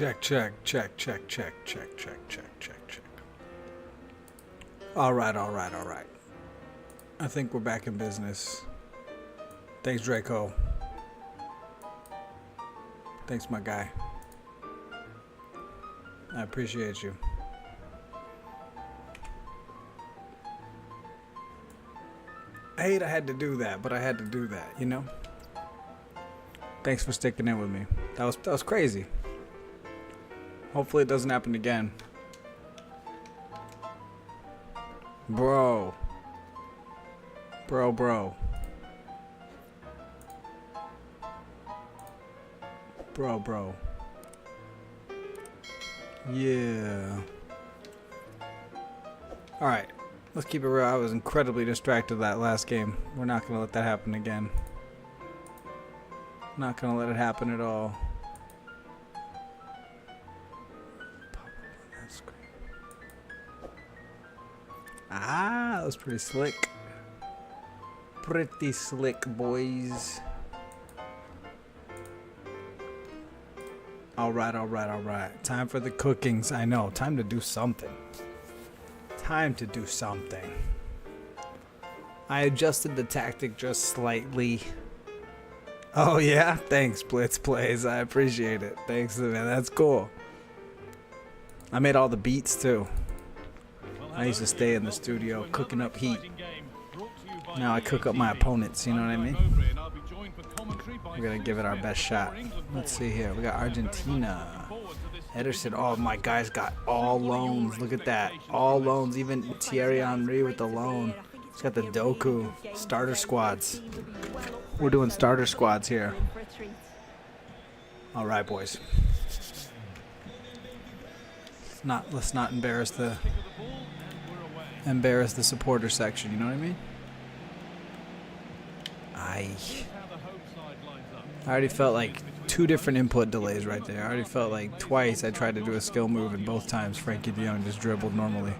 check, check, check, check, check, check, check, check, check, check. All right. I think we're back in business. Thanks, Draco. Thanks, my guy. I appreciate you. I hate I had to do that, but I had to do that, you know? Thanks for sticking in with me. That was crazy. Hopefully it doesn't happen again. Bro. Bro. Yeah. Alright. Let's keep it real. I was incredibly distracted that last game. We're not going to let that happen again. Not going to let it happen at all. Ah, that was pretty slick. Pretty slick, boys. Alright. Time for the cookings. I know. Time to do something. I adjusted the tactic just slightly. Oh yeah? Thanks, Blitz Plays. I appreciate it. Thanks, man. That's cool. I made all the beats too. I used to stay in the studio cooking up heat. Now I cook up my opponents, you know what I mean? We're going to give it our best shot. Let's see here. We got Argentina. Ederson. Oh, my guy's got all loans. Look at that. All loans. Even Thierry Henry with the loan. He's got the Doku. Starter squads. We're doing starter squads here. All right, boys. Let's not embarrass the supporter section. You know what I mean? I already felt like 2 different input delays right there. I already felt like twice I tried to do a skill move and both times Frankie de Jong just dribbled normally.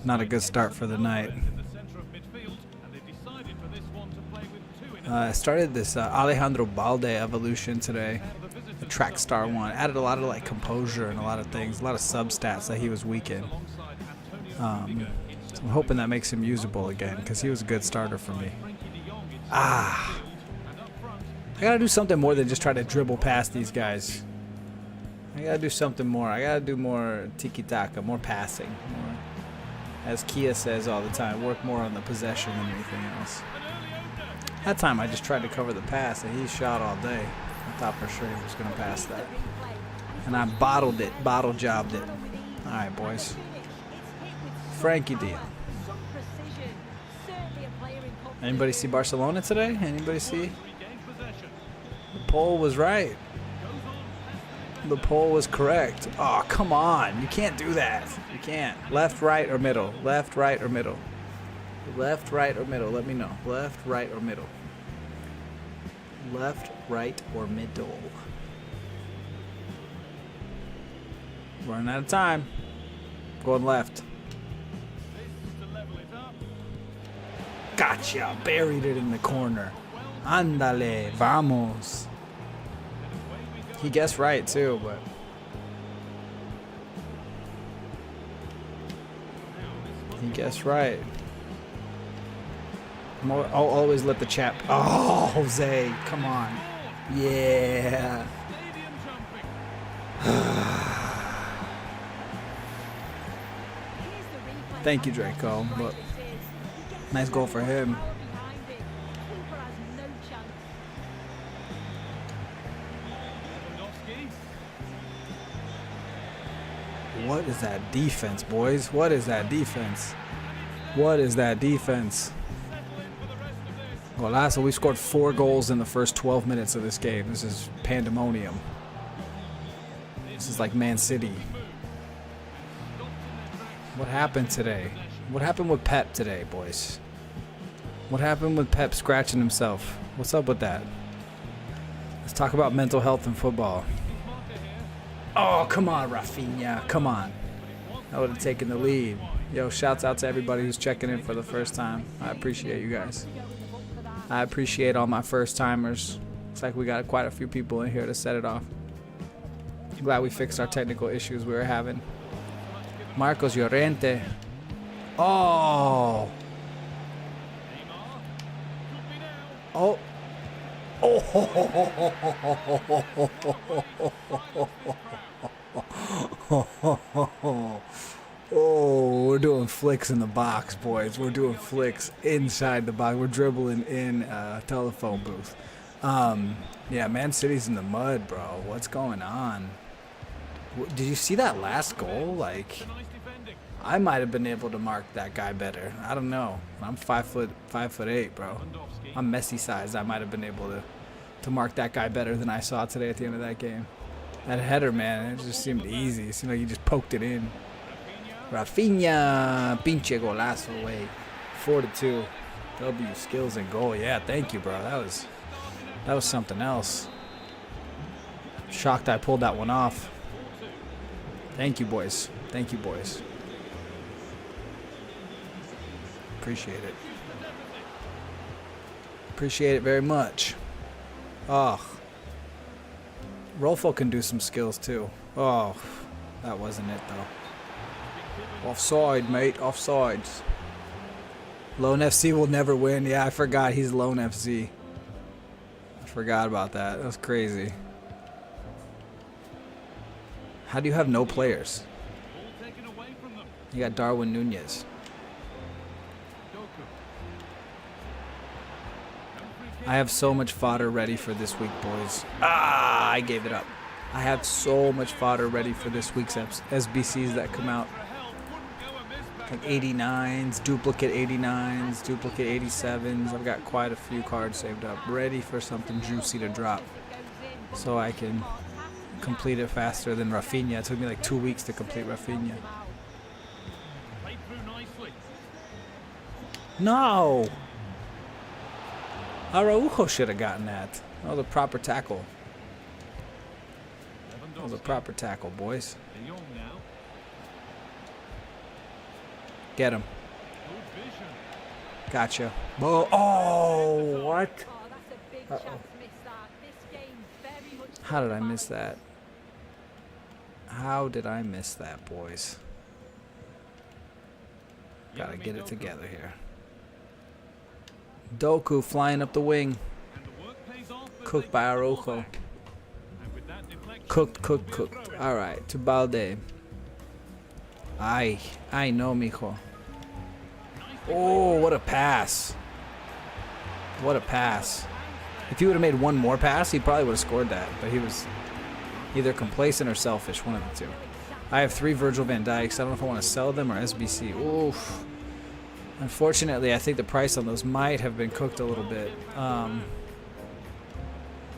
Not a good start for the night. I started this Alejandro Balde evolution today. The track star one. Added a lot of like composure and a lot of things. A lot of sub-stats that he was weak in. So I'm hoping that makes him usable again because he was a good starter for me. I gotta do something more than just try to dribble past these guys. I gotta do something more. I gotta do more tiki-taka, more passing. More, as Kia says all the time, work more on the possession than anything else. That time I just tried to cover the pass and he shot all day. I thought for sure he was gonna pass that. And I bottle jobbed it. Alright, boys. Frankie de Jong. Anybody see Barcelona today? Anybody see? The poll was right. The poll was correct. Oh, come on. You can't do that. You can't. Left, right, or middle. Left, right, or middle. Left, right, or middle. Let me know. Left, right, or middle. Left, right, or middle. Running out of time. Going left. Gotcha. Buried it in the corner. Ándale. Vamos. He guessed right, too, but... He guessed right. I'll always let the chat... Oh, Jose. Come on. Yeah. Thank you, Draco. But nice goal for him. What is that defense, boys? What is that defense? What is that defense? Golazo, we scored 4 goals in the first 12 minutes of this game. This is pandemonium. This is like Man City. What happened today? What happened with Pep today, boys? What happened with Pep scratching himself? What's up with that? Let's talk about mental health in football. Oh, come on, Rafinha. Come on. I would have taken the lead. Yo, shouts out to everybody who's checking in for the first time. I appreciate you guys. I appreciate all my first timers. Looks like we got quite a few people in here to set it off. I'm glad we fixed our technical issues we were having. Marcos Llorente. Oh. Oh. Oh, we're doing flicks in the box, boys. We're doing flicks inside the box. We're dribbling in a telephone booth. Yeah, Man City's in the mud, bro. What's going on? Did you see that last goal? Like, I might have been able to mark that guy better. I don't know. I'm 5'8", bro. I'm Messi sized. I might have been able to mark that guy better than I saw today at the end of that game. That header, man, it just seemed easy. It seemed like you just poked it in. Rafinha, pinche golazo, wait. 4-2. W skills and goal. Yeah, thank you, bro. That was something else. Shocked I pulled that one off. Thank you, boys. Thank you, boys. Appreciate it. Appreciate it very much. Oh. Rolfo can do some skills too. Oh, that wasn't it though. Offside, mate. Offsides. Lone FC will never win. Yeah, I forgot he's Lone FC. I forgot about that. That was crazy. How do you have no players? You got Darwin Nunez. I have so much fodder ready for this week, boys. Ah, I gave it up. I have so much fodder ready for this week's SBCs that come out. Like 89s, duplicate 89s, duplicate 87s. I've got quite a few cards saved up, ready for something juicy to drop. So I can complete it faster than Rafinha. It took me like 2 weeks to complete Rafinha. No! Araujo should have gotten that. That was a proper tackle. That was a proper tackle, boys. Get him. Gotcha. Oh, what? Uh-oh. How did I miss that? How did I miss that, boys? Gotta get it together here. Doku flying up the wing. Cooked by Araujo. Cooked. Alright, to Balde. I know, mijo. Oh, what a pass. What a pass. If he would have made one more pass, he probably would have scored that. But he was either complacent or selfish, one of the two. I have 3 Virgil van Dijks. I don't know if I want to sell them or SBC. Oof. Unfortunately, I think the price on those might have been cooked a little bit. I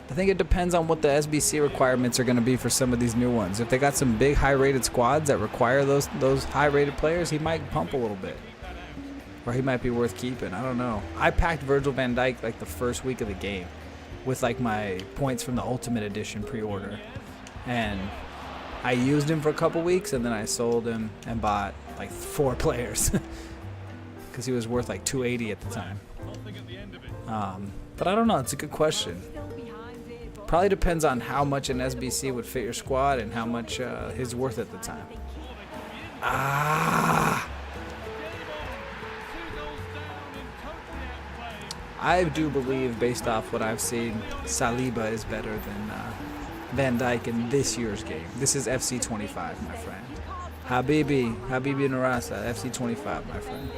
think it depends on what the SBC requirements are going to be for some of these new ones. If they got some big high-rated squads that require those high-rated players, he might pump a little bit. Or he might be worth keeping. I don't know. I packed Virgil van Dijk like the first week of the game with like my points from the Ultimate Edition pre-order. And I used him for a couple weeks and then I sold him and bought like 4 players. Because he was worth like 280 at the time. But I don't know. It's a good question. Probably depends on how much an SBC would fit your squad and how much his worth at the time. Ah! I do believe, based off what I've seen, Saliba is better than Van Dijk in this year's game. This is FC 25, my friend. Habibi Narasa, FC 25, my friend.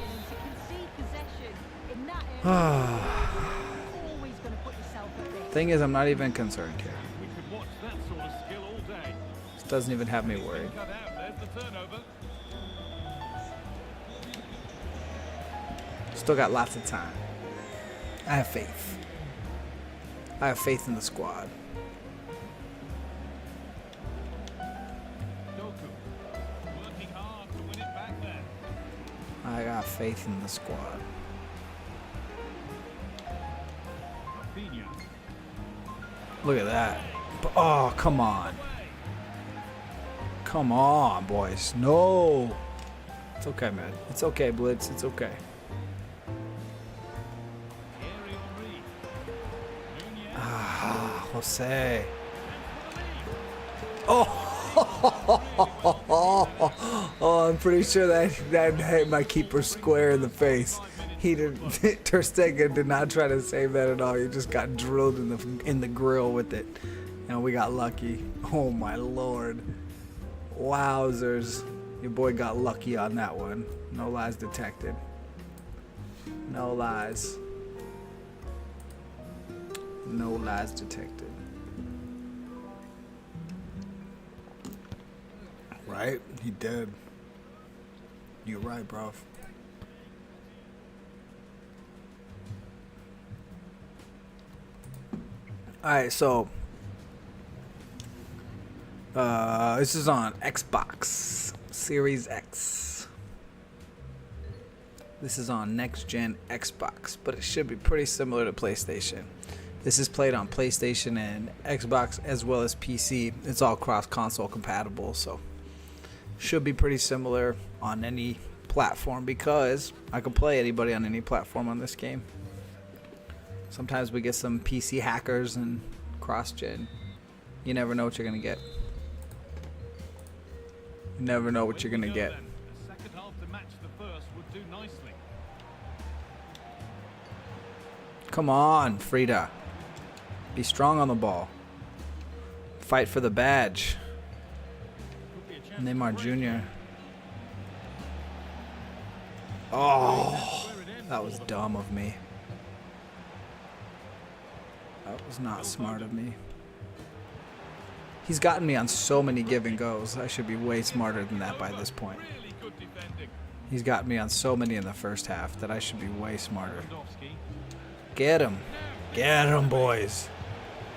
Thing is, I'm not even concerned here. This doesn't even have me worried. Still got lots of time. I have faith. I have faith in the squad. I got faith in the squad. Look at that. Oh, come on. Come on, boys. No. It's okay, man. It's okay, Blitz. It's okay. Ah, Jose. Oh. Oh, I'm pretty sure that hit my keeper square in the face. He did. Ter Stegen did not try to save that at all. He just got drilled in the grill with it, and we got lucky. Oh my lord! Wowzers! Your boy got lucky on that one. No lies detected. No lies. No lies detected. Right? He did. You're right, bro. Alright, so this is on Xbox Series X. This is on next gen Xbox, but it should be pretty similar to PlayStation. This is played on PlayStation and Xbox as well as PC. It's all cross console compatible, so should be pretty similar on any platform because I can play anybody on any platform on this game. Sometimes we get some PC hackers and cross-gen. You never know what you're going to get. You never know what you're going to get. Come on, Frida. Be strong on the ball. Fight for the badge. Neymar Jr. Oh, that was dumb of me. That was not smart of me. He's gotten me on so many give and goes. I should be way smarter than that by this point. He's gotten me on so many in the first half that I should be way smarter. Get him. Get him, boys.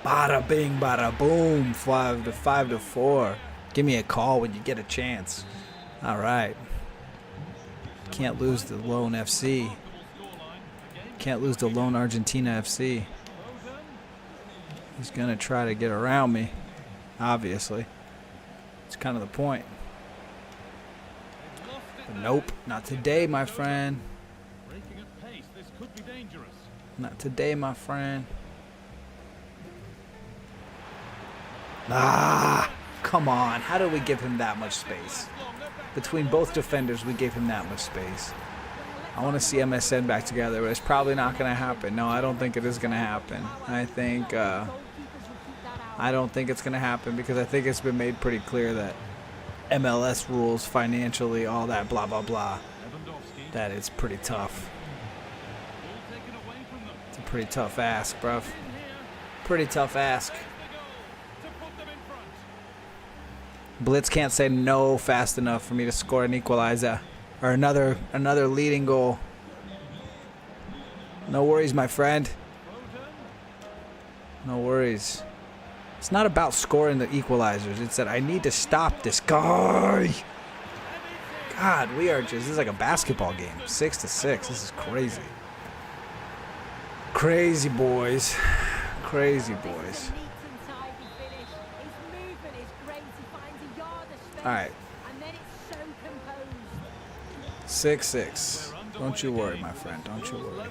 Bada bing, bada boom. 5 to 4. Give me a call when you get a chance. All right. Can't lose the lone FC. Can't lose the lone Argentina FC. He's going to try to get around me, obviously. It's kind of the point. But nope, not today, my friend. Not today, my friend. Ah, come on. How did we give him that much space? Between both defenders, we gave him that much space. I want to see MSN back together, but it's probably not going to happen. No, I don't think it is going to happen. I don't think it's going to happen because I think it's been made pretty clear that MLS rules financially, all that blah, blah, blah, that it's pretty tough. It's a pretty tough ask, bruv. Pretty tough ask. Blitz can't say no fast enough for me to score an equalizer or another leading goal. No worries, my friend. No worries. It's not about scoring the equalizers. It's that I need to stop this guy. God, this is like a basketball game. 6 to 6. This is crazy. Crazy boys. Crazy boys. All right. 6-6. Don't you worry, my friend. Don't you worry.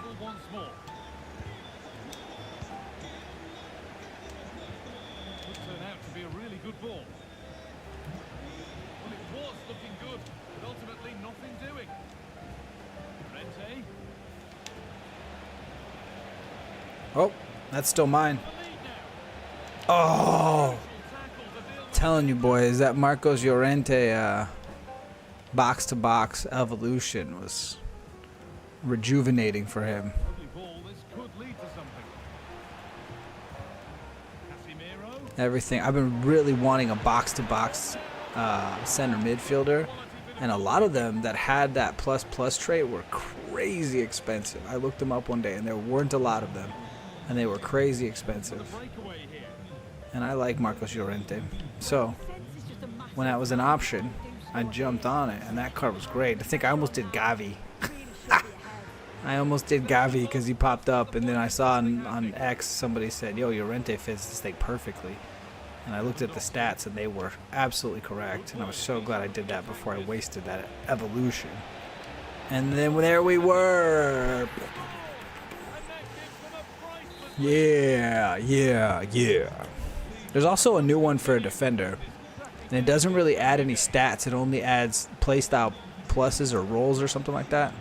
Oh, that's still mine. Oh, telling you boys, that Marcos Llorente box-to-box evolution was rejuvenating for him. Everything. I've been really wanting a box-to-box center midfielder, and a lot of them that had that plus trait were crazy expensive. I looked them up one day, and there weren't a lot of them, and they were crazy expensive. And I like Marcos Llorente, so when that was an option, I jumped on it, and that card was great. I think I almost did Gavi. I almost did Gavi because he popped up, and then I saw on X somebody said, yo, Llorente fits this thing perfectly. And I looked at the stats, and they were absolutely correct, and I was so glad I did that before I wasted that evolution. And then there we were. Yeah. There's also a new one for a defender. And it doesn't really add any stats. It only adds playstyle pluses or rolls or something like that.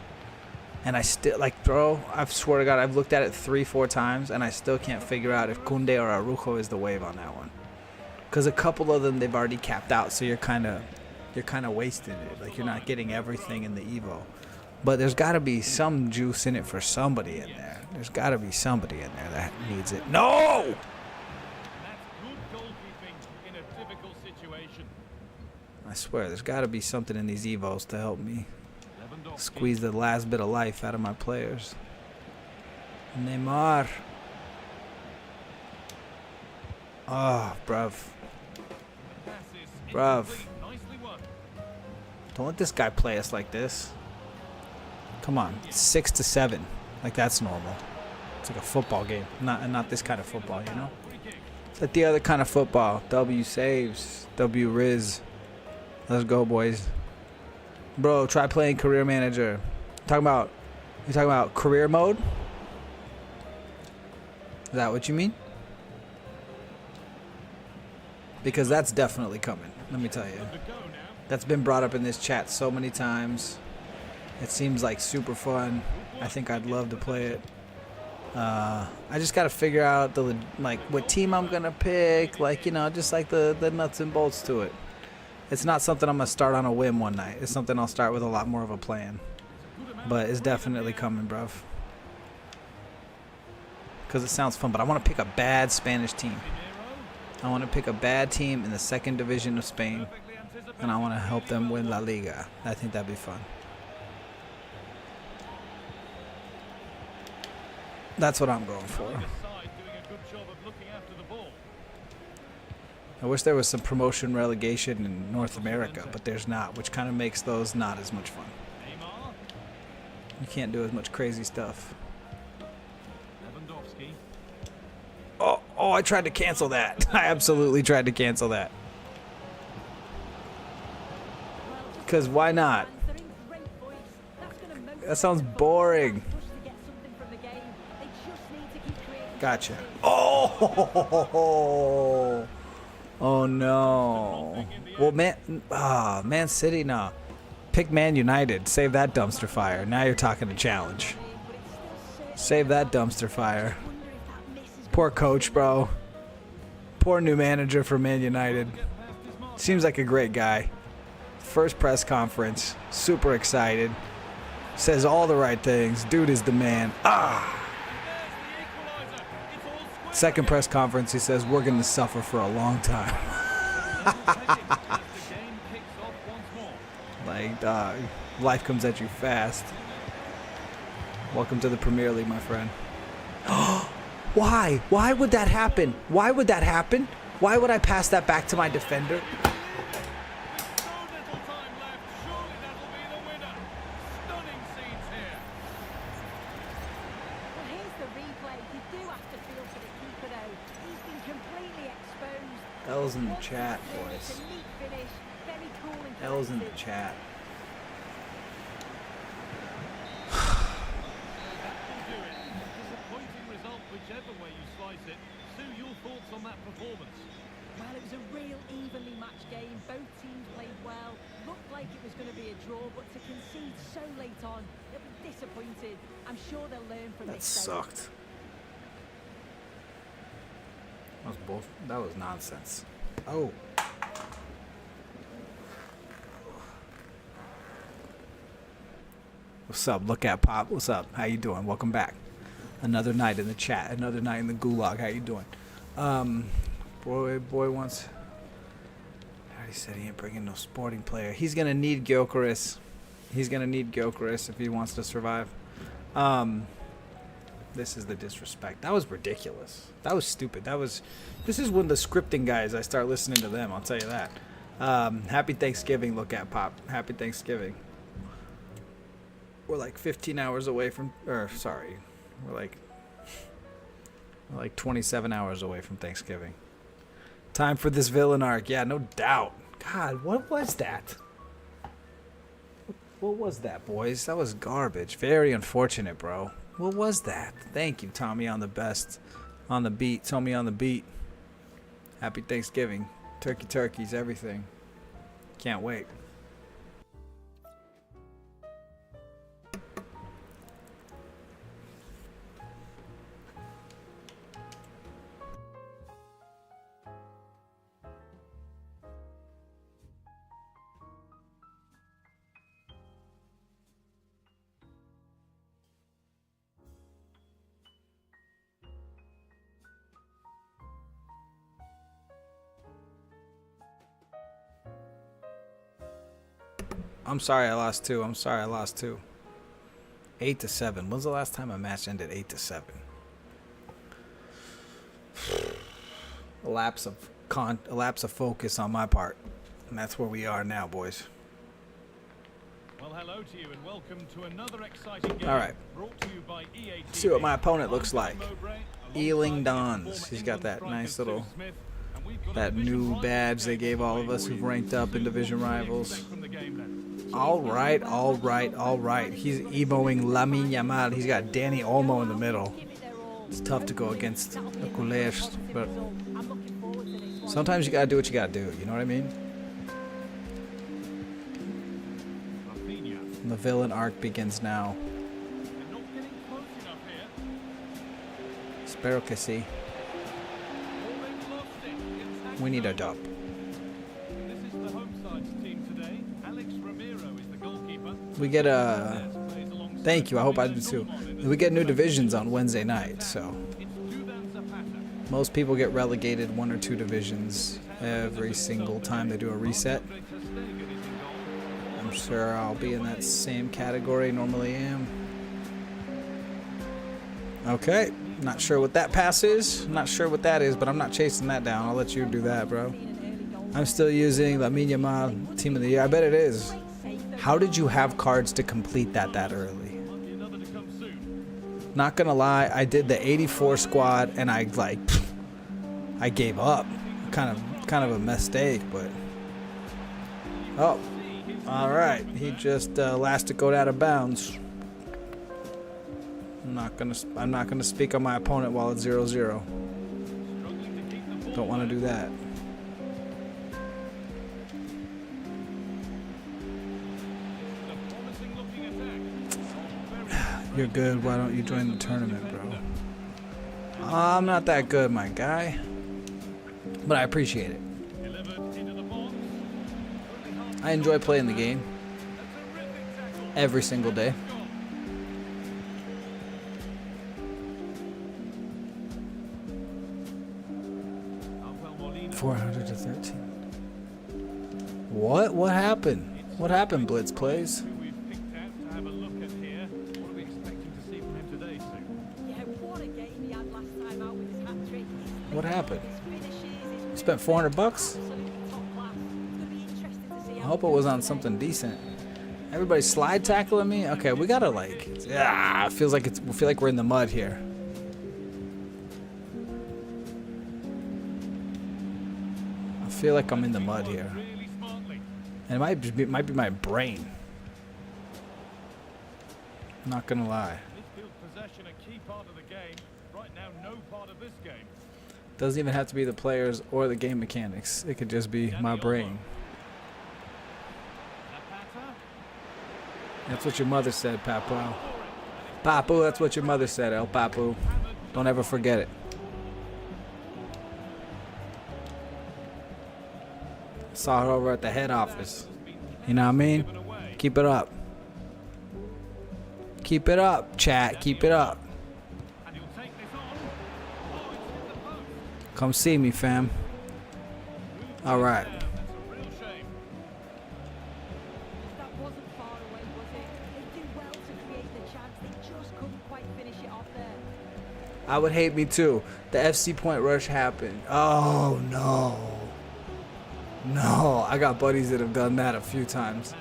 And I still, like, bro, I swear to God, I've looked at it 3-4 times, and I still can't figure out if Koundé or Araujo is the wave on that one. Because a couple of them, they've already capped out, so you're kind of wasting it. Like, you're not getting everything in the Evo. But there's got to be some juice in it for somebody in there. There's got to be somebody in there that needs it. No! I swear, there's got to be something in these Evos to help me squeeze the last bit of life out of my players. Neymar. Oh, bruv. Bruv. Don't let this guy play us like this. Come on. 6-7. Like, that's normal. It's like a football game. Not this kind of football, you know? It's like the other kind of football. W saves. W Riz. Let's go, boys. Bro, try playing career manager. You talking about career mode? Is that what you mean? Because that's definitely coming. Let me tell you. That's been brought up in this chat so many times. It seems like super fun. I think I'd love to play it. I just gotta figure out what team I'm gonna pick. Like, you know, just like the nuts and bolts to it. It's not something I'm going to start on a whim one night. It's something I'll start with a lot more of a plan. But it's definitely coming, bruv. Because it sounds fun. But I want to pick a bad Spanish team. I want to pick a bad team in the second division of Spain. And I want to help them win La Liga. I think that'd be fun. That's what I'm going for. I wish there was some promotion relegation in North America, but there's not, which kind of makes those not as much fun. You can't do as much crazy stuff. Oh, I tried to cancel that. I absolutely tried to cancel that. Because why not? That sounds boring. Gotcha. Oh! Oh no. Well, Man City, no. Pick Man United. Save that dumpster fire. Now you're talking a challenge. Save that dumpster fire. Poor coach, bro. Poor new manager for Man United. Seems like a great guy. First press conference. Super excited. Says all the right things. Dude is the man. Second press conference, he says, we're going to suffer for a long time. Like, dog, life comes at you fast. Welcome to the Premier League, my friend. Why? Why would that happen? Why would that happen? Why would I pass that back to my defender? L's in the chat, boys. L's in the chat. Disappointing result, whichever way you slice it. Sue, your thoughts on that performance? Well, it was a real evenly matched game. Both teams played well. Looked like it was going to be a draw, but to concede so late on, they'll be disappointed. I'm sure they'll learn from this. That sucked. That was nonsense. Oh. What's up? Look at Pop. What's up? How you doing? Welcome back. Another night in the chat. Another night in the gulag. How you doing? Boy wants. I already said he ain't bringing no sporting player. He's gonna need Gyökeres. He's gonna need Gyökeres if he wants to survive. This is the disrespect. That was ridiculous. That was stupid. This is when the scripting guys, I start listening to them, I'll tell you that. Happy Thanksgiving, look at Pop. Happy Thanksgiving. We're like 15 hours away from, we're like 27 hours away from Thanksgiving. Time for this villain arc. Yeah, no doubt. God, what was that? What was that, boys? That was garbage. Very unfortunate, bro. What was that? Thank you, Tommy on the best. On the beat. Tommy on the beat. Happy Thanksgiving. Turkeys, everything. Can't wait. I'm sorry I lost two. 8-7. When's the last time a match ended 8-7? A lapse of focus on my part. And that's where we are now, boys. Well, hello to you and welcome to another exciting game. All right. Brought to you by EA Let's see what my opponent TV. looks like. Ealing Dons. He's got that nice little, that new badge they gave all of us who've ranked up in division rivals. All right. He's emoing Lamine Yamal. He's got Danny Olmo in the middle. It's tough to go against the Couleurs, but sometimes you gotta do what you gotta do. You know what I mean? And the villain arc begins now. Espero que sí. We need a dub. We get a... Thank you, I hope I do too. We get new divisions on Wednesday night, so... Most people get relegated 1 or 2 divisions every single time they do a reset. I'm sure I'll be in that same category, normally am. Okay, not sure what that pass is. Not sure what that is, but I'm not chasing that down. I'll let you do that, bro. I'm still using Lamine Yamal, Team of the Year. I bet it is. How did you have cards to complete that early? Not gonna lie, I did the 84 squad and I gave up. Kind of a mistake, but oh, all right. He just elastic out of bounds. I'm not gonna speak on my opponent while it's 0-0. Don't want to do that. You're good. Why don't you join the tournament, bro? I'm not that good, my guy. But I appreciate it. I enjoy playing the game. Every single day. $400 to $13. What? What happened? What happened, Blitz Plays? What happened? Spent $400? I hope it was on something decent. Everybody slide tackling me? Okay, we gotta it feels like we feel like we're in the mud here. I feel like I'm in the mud here. And it might be my brain. I'm not gonna lie. Doesn't even have to be the players or the game mechanics. It could just be my brain. That's what your mother said, Papu. Papu, that's what your mother said, El Papu. Don't ever forget it. Saw her over at the head office. You know what I mean? Keep it up. Keep it up, chat. Keep it up. Come see me, fam. All right. I would hate me too. The FC point rush happened. Oh no. No, I got buddies that have done that a few times.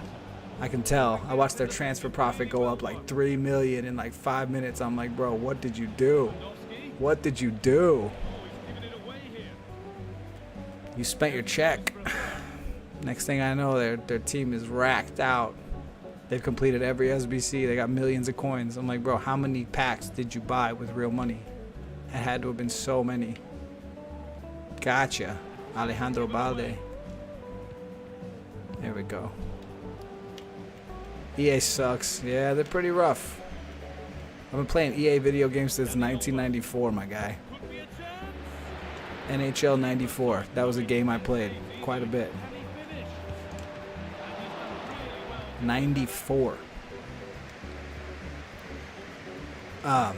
I can tell. I watched their transfer profit go up like 3 million in like 5 minutes. I'm like, bro, what did you do? What did you do? You spent your check. Next thing I know, their team is racked out. They've completed every SBC. They got millions of coins. I'm like, bro, how many packs did you buy with real money? It had to have been so many. Gotcha. Alejandro Balde. There we go. EA sucks. Yeah, they're pretty rough. I've been playing EA video games since 1994, my guy. NHL 94. That was a game I played quite a bit. 94. To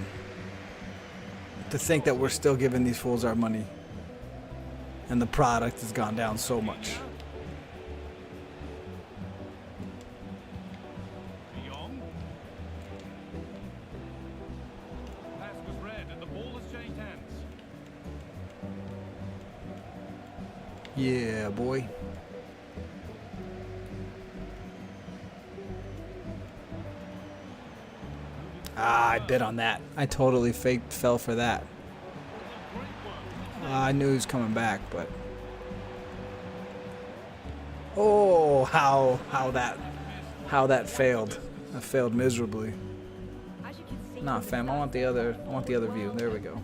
think that we're still giving these fools our money and the product has gone down so much. Pass was read and the ball has changed hands. Yeah, boy. I bid on that. I totally fell for that. I knew he was coming back, but oh, how that failed. That failed miserably. Nah, fam. I want the other view. There we go.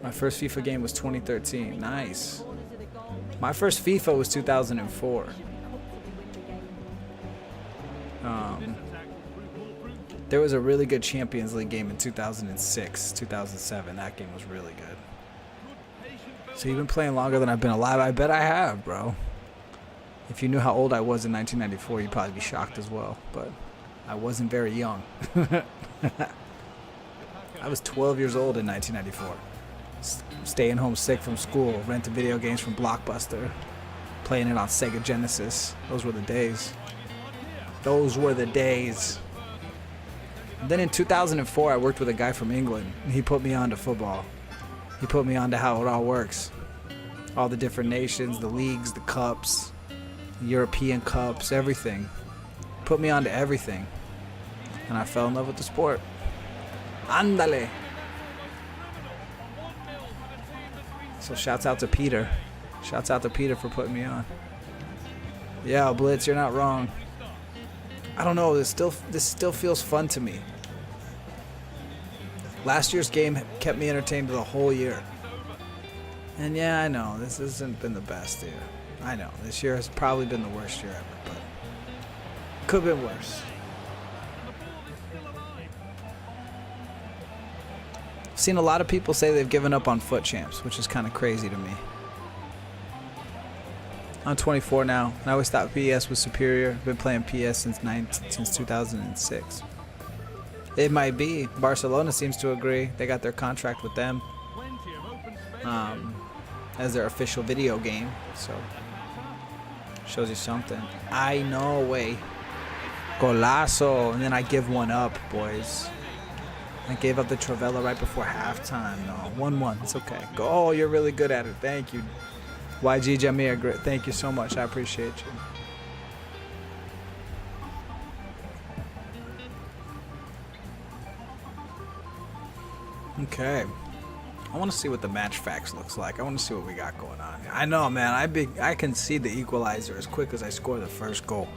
My first FIFA game was 2013. Nice. My first FIFA was 2004. There was a really good Champions League game in 2006, 2007. That game was really good. So you've been playing longer than I've been alive? I bet I have, bro. If you knew how old I was in 1994, you'd probably be shocked as well. But I wasn't very young. I was 12 years old in 1994. Staying home sick from school, renting video games from Blockbuster, playing it on Sega Genesis. Those were the days. Those were the days. Then in 2004, I worked with a guy from England, and he put me on to football. He put me on to how it all works. All the different nations, the leagues, the cups, European cups, everything. Put me on to everything. And I fell in love with the sport. Ándale. So shouts out to Peter. Shouts out to Peter for putting me on. Yeah, Blitz, you're not wrong. I don't know, this still feels fun to me. Last year's game kept me entertained the whole year. And yeah, I know, this hasn't been the best year. I know, this year has probably been the worst year ever, but could have been worse. I've seen a lot of people say they've given up on foot champs, which is kind of crazy to me. I'm 24 now, and I always thought PS was superior. I've been playing PS since 2006. It might be. Barcelona seems to agree. They got their contract with them as their official video game, so shows you something. I know, way. Golazo, and then I give one up, boys. I gave up the Treble right before halftime. No, 1-1. It's okay. Go. Oh, you're really good at it. Thank you. YG Jamir, great. Thank you so much. I appreciate you. Okay. I want to see what the match facts looks like. I want to see what we got going on. I know, man. I can see the equalizer as quick as I score the first goal.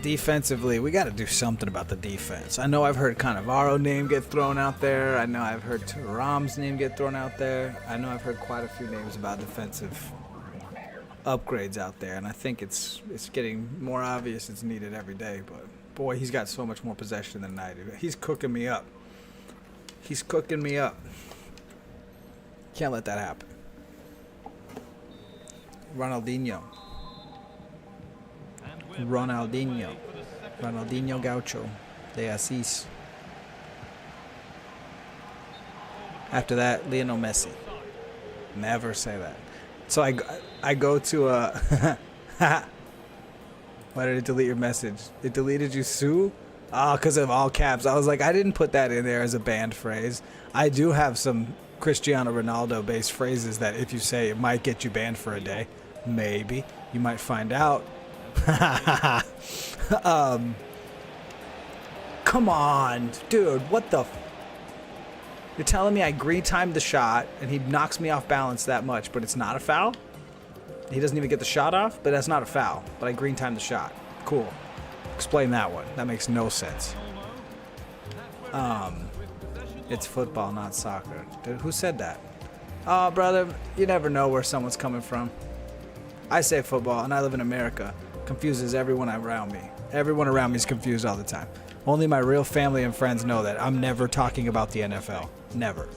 Defensively, we got to do something about the defense. I know I've heard Cannavaro's name get thrown out there. I know I've heard Thuram's name get thrown out there. I know I've heard quite a few names about defensive upgrades out there, and I think it's getting more obvious it's needed every day. But boy, he's got so much more possession than I do. He's cooking me up. He's cooking me up. Can't let that happen. Ronaldinho Gaucho de Asís. After that, Lionel Messi. Never say that. So I go to why did it delete your message? It deleted you, Sue? Oh, because of all caps. I was like, I didn't put that in there as a banned phrase. I do have some Cristiano Ronaldo based phrases that if you say it might get you banned for a day. Maybe. You might find out. Come on, dude, what the you're telling me I green timed the shot and he knocks me off balance that much, but it's not a foul? He doesn't even get the shot off, but that's not a foul, but I green timed the shot. Cool. Explain that one. That makes no sense. It's football, not soccer. Dude, who said that? Oh, brother, you never know where someone's coming from. I say football, and I live in America. Confuses everyone around me. Everyone around me is confused all the time. Only my real family and friends know that I'm never talking about the NFL. Never.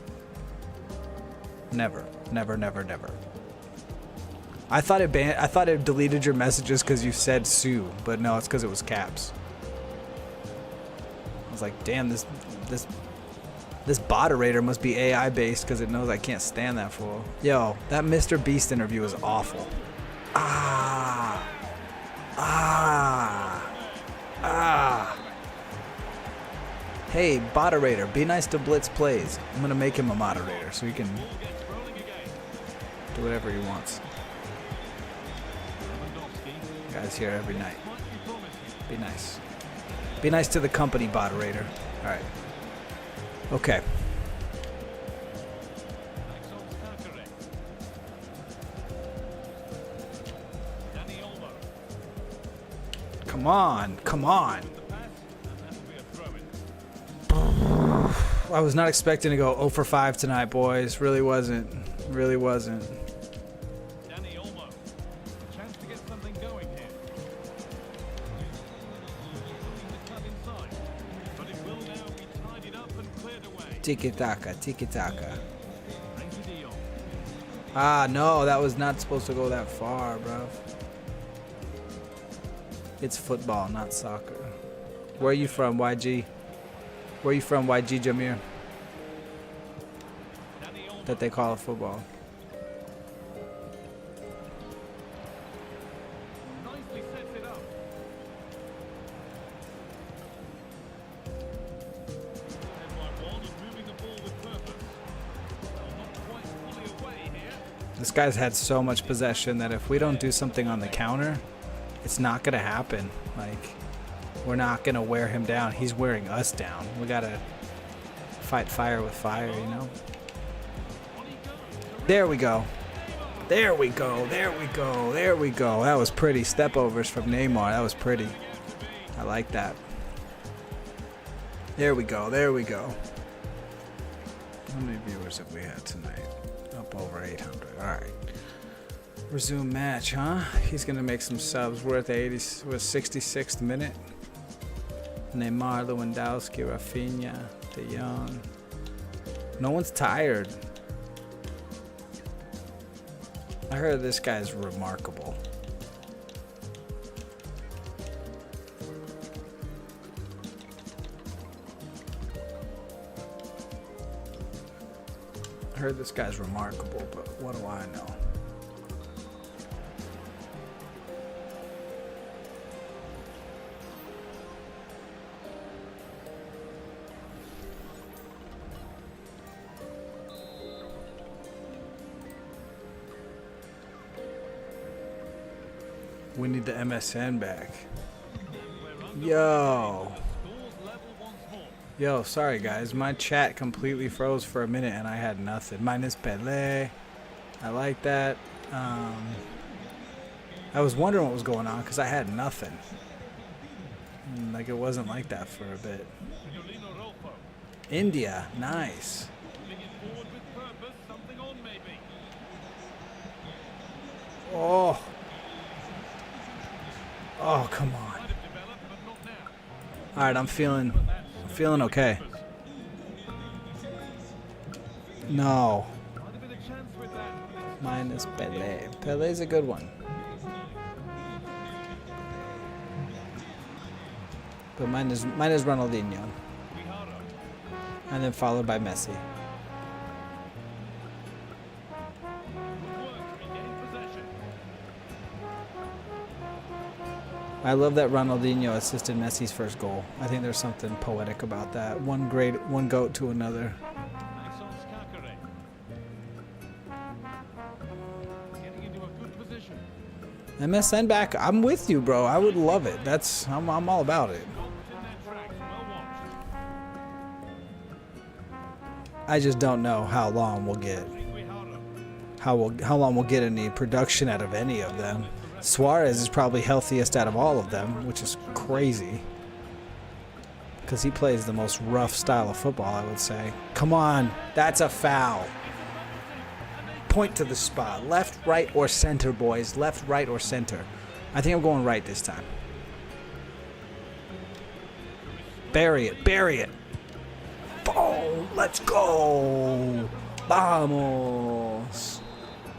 Never. Never, never, never. I thought it deleted your messages because you said Sue, but no, it's because it was caps. I was like, damn, this moderator must be AI based because it knows I can't stand that fool. Yo, that Mr. Beast interview was awful. Hey, moderator, be nice to Blitz Plays. I'm gonna make him a moderator so he can do whatever he wants. Guys here every night. Be nice. Be nice to the company moderator. All right. Okay. Come on, come on. I was not expecting to go 0 for 5 tonight, boys. Really wasn't. Really wasn't. Tiki-taka, tiki-taka. Ah, no, that was not supposed to go that far, bro. It's football, not soccer. Where are you from, YG? Where are you from, YG Jameer? That they call it football. Nicely sets it up. Moving the ball with purpose. Not quite fully away here. This guy's had so much possession that if we don't do something on the counter, it's not gonna happen. Like, we're not gonna wear him down. He's wearing us down. We gotta fight fire with fire, you know? There we go. There we go. There we go. There we go. That was pretty. Step overs from Neymar. That was pretty. I like that. There we go. There we go. How many viewers have we had tonight? Up over 800. All right. Resume match, huh? He's gonna make some subs. We're at the 66th minute. Neymar, Lewandowski, Rafinha, De Jong. No one's tired. I heard this guy's remarkable. I heard this guy's remarkable, but what do I know? We need the MSN back. Yo. Yo, sorry guys. My chat completely froze for a minute and I had nothing. Minus Pele. I like that. I was wondering what was going on because I had nothing. And, like, it wasn't like that for a bit. India. Nice. Oh. Oh, come on. All right, I'm feeling okay. No. Minus Pele. Pele's a good one. But mine is Ronaldinho. And then followed by Messi. I love that Ronaldinho assisted Messi's first goal. I think there's something poetic about that. One goat to another. MSN back. I'm with you, bro. I would love it. I'm all about it. I just don't know how long we'll get. How long we'll get any production out of any of them. Suarez is probably healthiest out of all of them, which is crazy. Because he plays the most rough style of football, I would say. Come on. That's a foul. Point to the spot. Left, right, or center, boys. Left, right, or center. I think I'm going right this time. Bury it. Bury it. Oh, let's go. Vamos.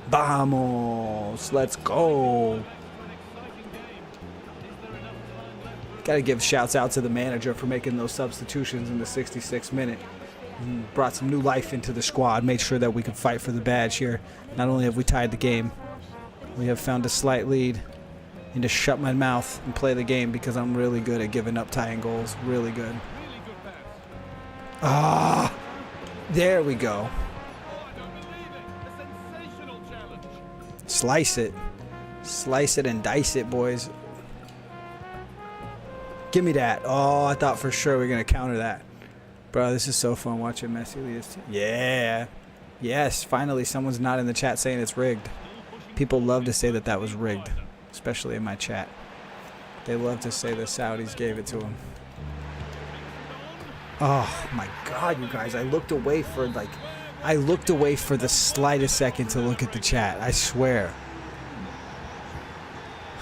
Vamos. Let's go. Gotta give shouts out to the manager for making those substitutions in the 66th minute. Brought some new life into the squad. Made sure that we could fight for the badge here. Not only have we tied the game, we have found a slight lead. And to shut my mouth and play the game because I'm really good at giving up tying goals. Really good. Ah, there we go. Slice it. Slice it and dice it, boys. Give me that. Oh, I thought for sure we were going to counter that. Bro, this is so fun watching Messi lead his team. Yeah. Yes, finally someone's not in the chat saying it's rigged. People love to say that that was rigged, especially in my chat. They love to say the Saudis gave it to him. Oh, my God, you guys. I looked away for the slightest second to look at the chat. I swear.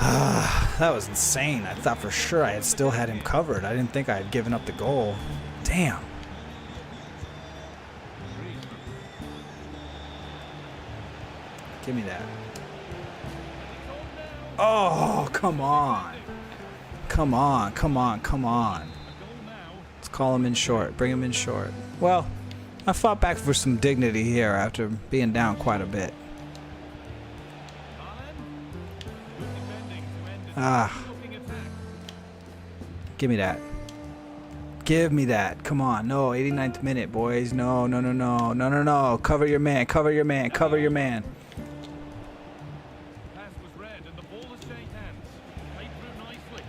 That was insane. I thought for sure I had still had him covered. I didn't think I had given up the goal. Damn. Give me that. Oh, come on. Come on, come on, come on. Let's call him in short. Bring him in short. Well, I fought back for some dignity here after being down quite a bit. Ah. Give me that. Give me that. Come on. No, 89th minute, boys. No, no, no, no. No, no, no. Cover your man. Cover your man. Cover your man. Pass was read and the ball has changed hands. Played through nicely.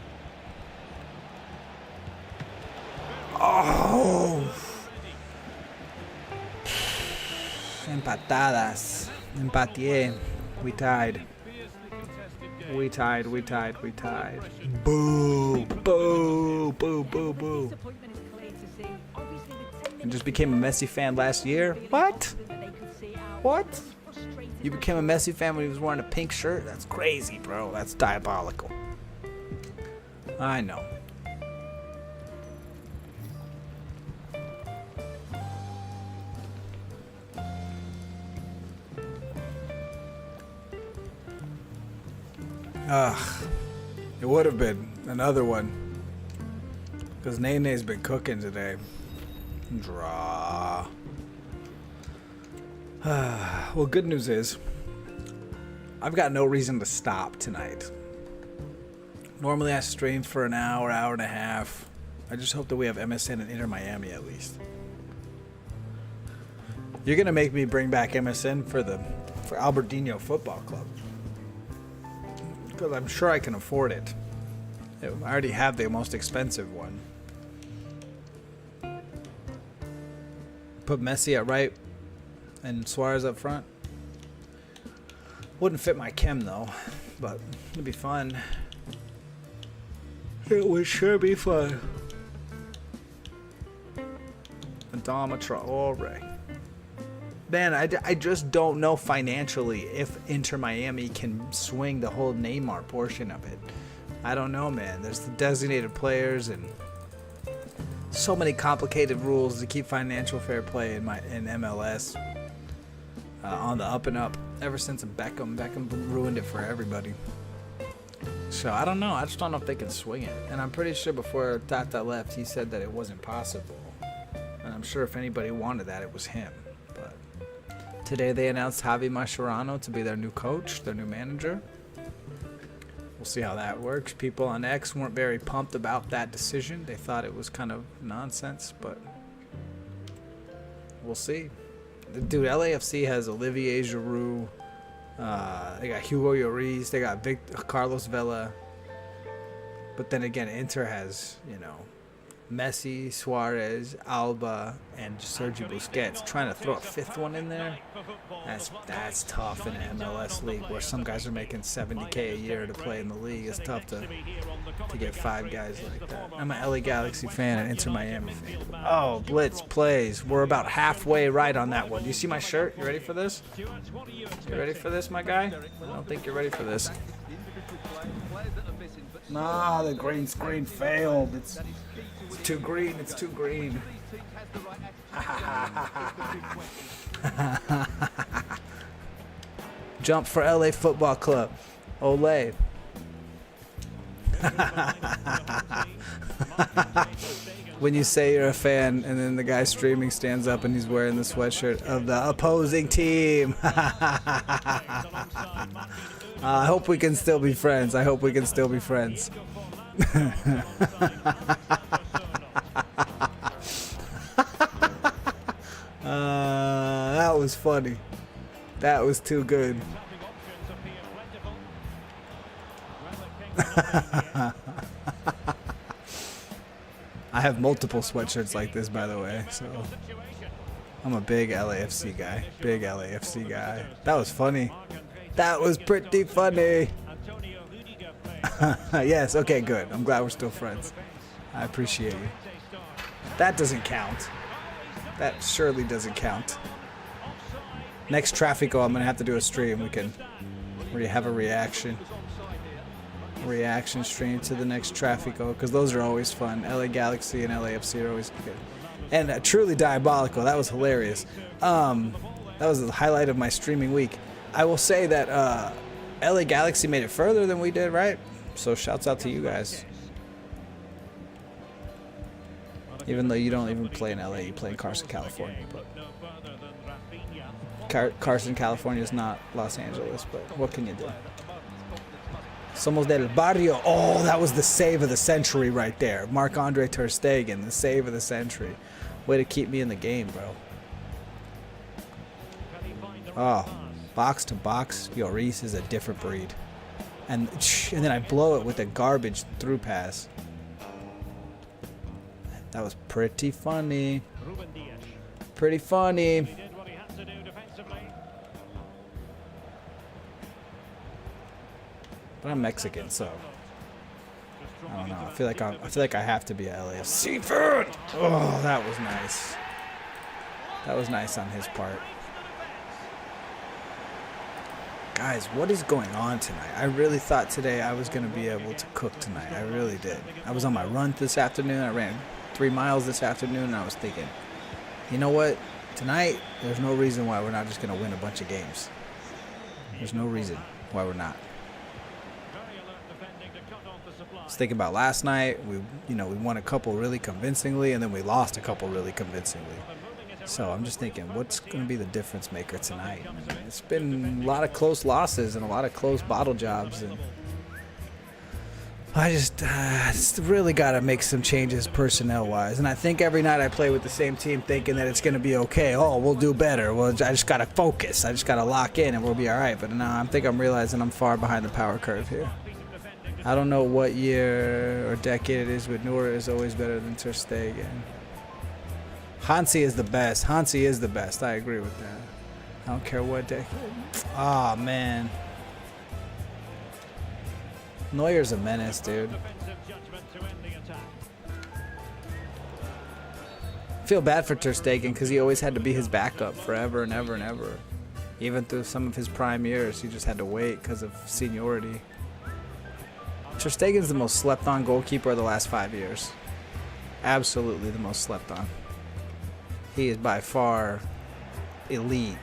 Oh. Empatadas. Empatie. We tied. We tied, we tied, we tied. Boo, boo, boo, boo, boo. And just became a Messi fan last year? What? What? You became a Messi fan when he was wearing a pink shirt? That's crazy, bro. That's diabolical. I know. It would have been another one. Because Nene's been cooking today. Draw. Well, good news is, I've got no reason to stop tonight. Normally I stream for an hour, hour and a half. I just hope that we have MSN and Inter Miami at least. You're going to make me bring back MSN for Albertino Football Club. Because I'm sure I can afford it. I already have the most expensive one. Put Messi at right and Suarez up front. Wouldn't fit my chem though, but it'd be fun. It would sure be fun. Adama Traore. Man, I just don't know financially if Inter Miami can swing the whole Neymar portion of it. I don't know, man. There's the designated players and so many complicated rules to keep financial fair play in MLS on the up and up. Ever since Beckham ruined it for everybody. So I don't know. I just don't know if they can swing it. And I'm pretty sure before Tata left, he said that it wasn't possible. And I'm sure if anybody wanted that, it was him. Today they announced Javi Mascherano to be their new coach, their new manager. We'll see how that works. People on X weren't very pumped about that decision. They thought it was kind of nonsense, but we'll see. Dude, LAFC has Olivier Giroud. They got Hugo Lloris. They got Carlos Vela. But then again, Inter has, Messi, Suarez, Alba, and Sergio Busquets. Trying to throw a fifth one in there, that's tough in an MLS league where some guys are making $70K a year to play in the league. It's tough to get 5 guys like that. I'm an LA Galaxy fan and Inter Miami fan. Oh, Blitz plays. We're about halfway right on that one. Do you see my shirt? You ready for this? You ready for this, my guy? I don't think you're ready for this. Nah, the green screen failed. It's too green. It's too green. Jump for LA Football Club. Olay. When you say you're a fan and then the guy streaming stands up and he's wearing the sweatshirt of the opposing team. I hope we can still be friends. I hope we can still be friends. That was funny. That was too good. I have multiple sweatshirts like this, by the way, so I'm a big LAFC guy. Big LAFC guy. That was funny. That was pretty funny. Yes, okay, good. I'm glad we're still friends. I appreciate you. That doesn't count. That surely doesn't count. Next Traffico, I'm going to have to do a stream. We can have a reaction stream to the next Traffico, because those are always fun. LA Galaxy and LAFC are always good. And truly diabolical. That was hilarious. That was the highlight of my streaming week. I will say that LA Galaxy made it further than we did, right? So shouts out to you guys. Even though you don't even play in LA, you play in Carson, California. But Carson, California is not Los Angeles, but what can you do? Somos del barrio. Oh, that was the save of the century right there. Marc-Andre Ter Stegen, the save of the century. Way to keep me in the game, bro. Oh, box to box. Lloris is a different breed. And then I blow it with a garbage through pass. That was pretty funny. Pretty funny. But I'm Mexican, so I don't know. I feel like I have to be a LAFC fan. Oh, that was nice. That was nice on his part. Guys, what is going on tonight? I really thought today I was going to be able to cook tonight. I really did. I was on my run this afternoon. I ran 3 miles this afternoon, and I was thinking, you know what? Tonight, there's no reason why we're not just going to win a bunch of games. There's no reason why we're not. I was thinking about last night. We won a couple really convincingly, and then we lost a couple really convincingly. So I'm just thinking, what's going to be the difference maker tonight? It's been a lot of close losses and a lot of close bottle jobs, and I just really got to make some changes personnel-wise. And I think every night I play with the same team thinking that it's going to be okay. Oh, we'll do better. Well, I just got to focus. I just got to lock in and we'll be all right. But now I think I'm realizing I'm far behind the power curve here. I don't know what year or decade it is, but Noura is always better than Ter Stegen. Hansi is the best. Hansi is the best. I agree with that. I don't care what decade. Oh, man. Neuer's a menace, dude. I feel bad for Ter Stegen because he always had to be his backup forever and ever and ever. Even through some of his prime years, he just had to wait because of seniority. Ter Stegen's the most slept-on goalkeeper of the last 5 years. Absolutely the most slept on. He is by far elite.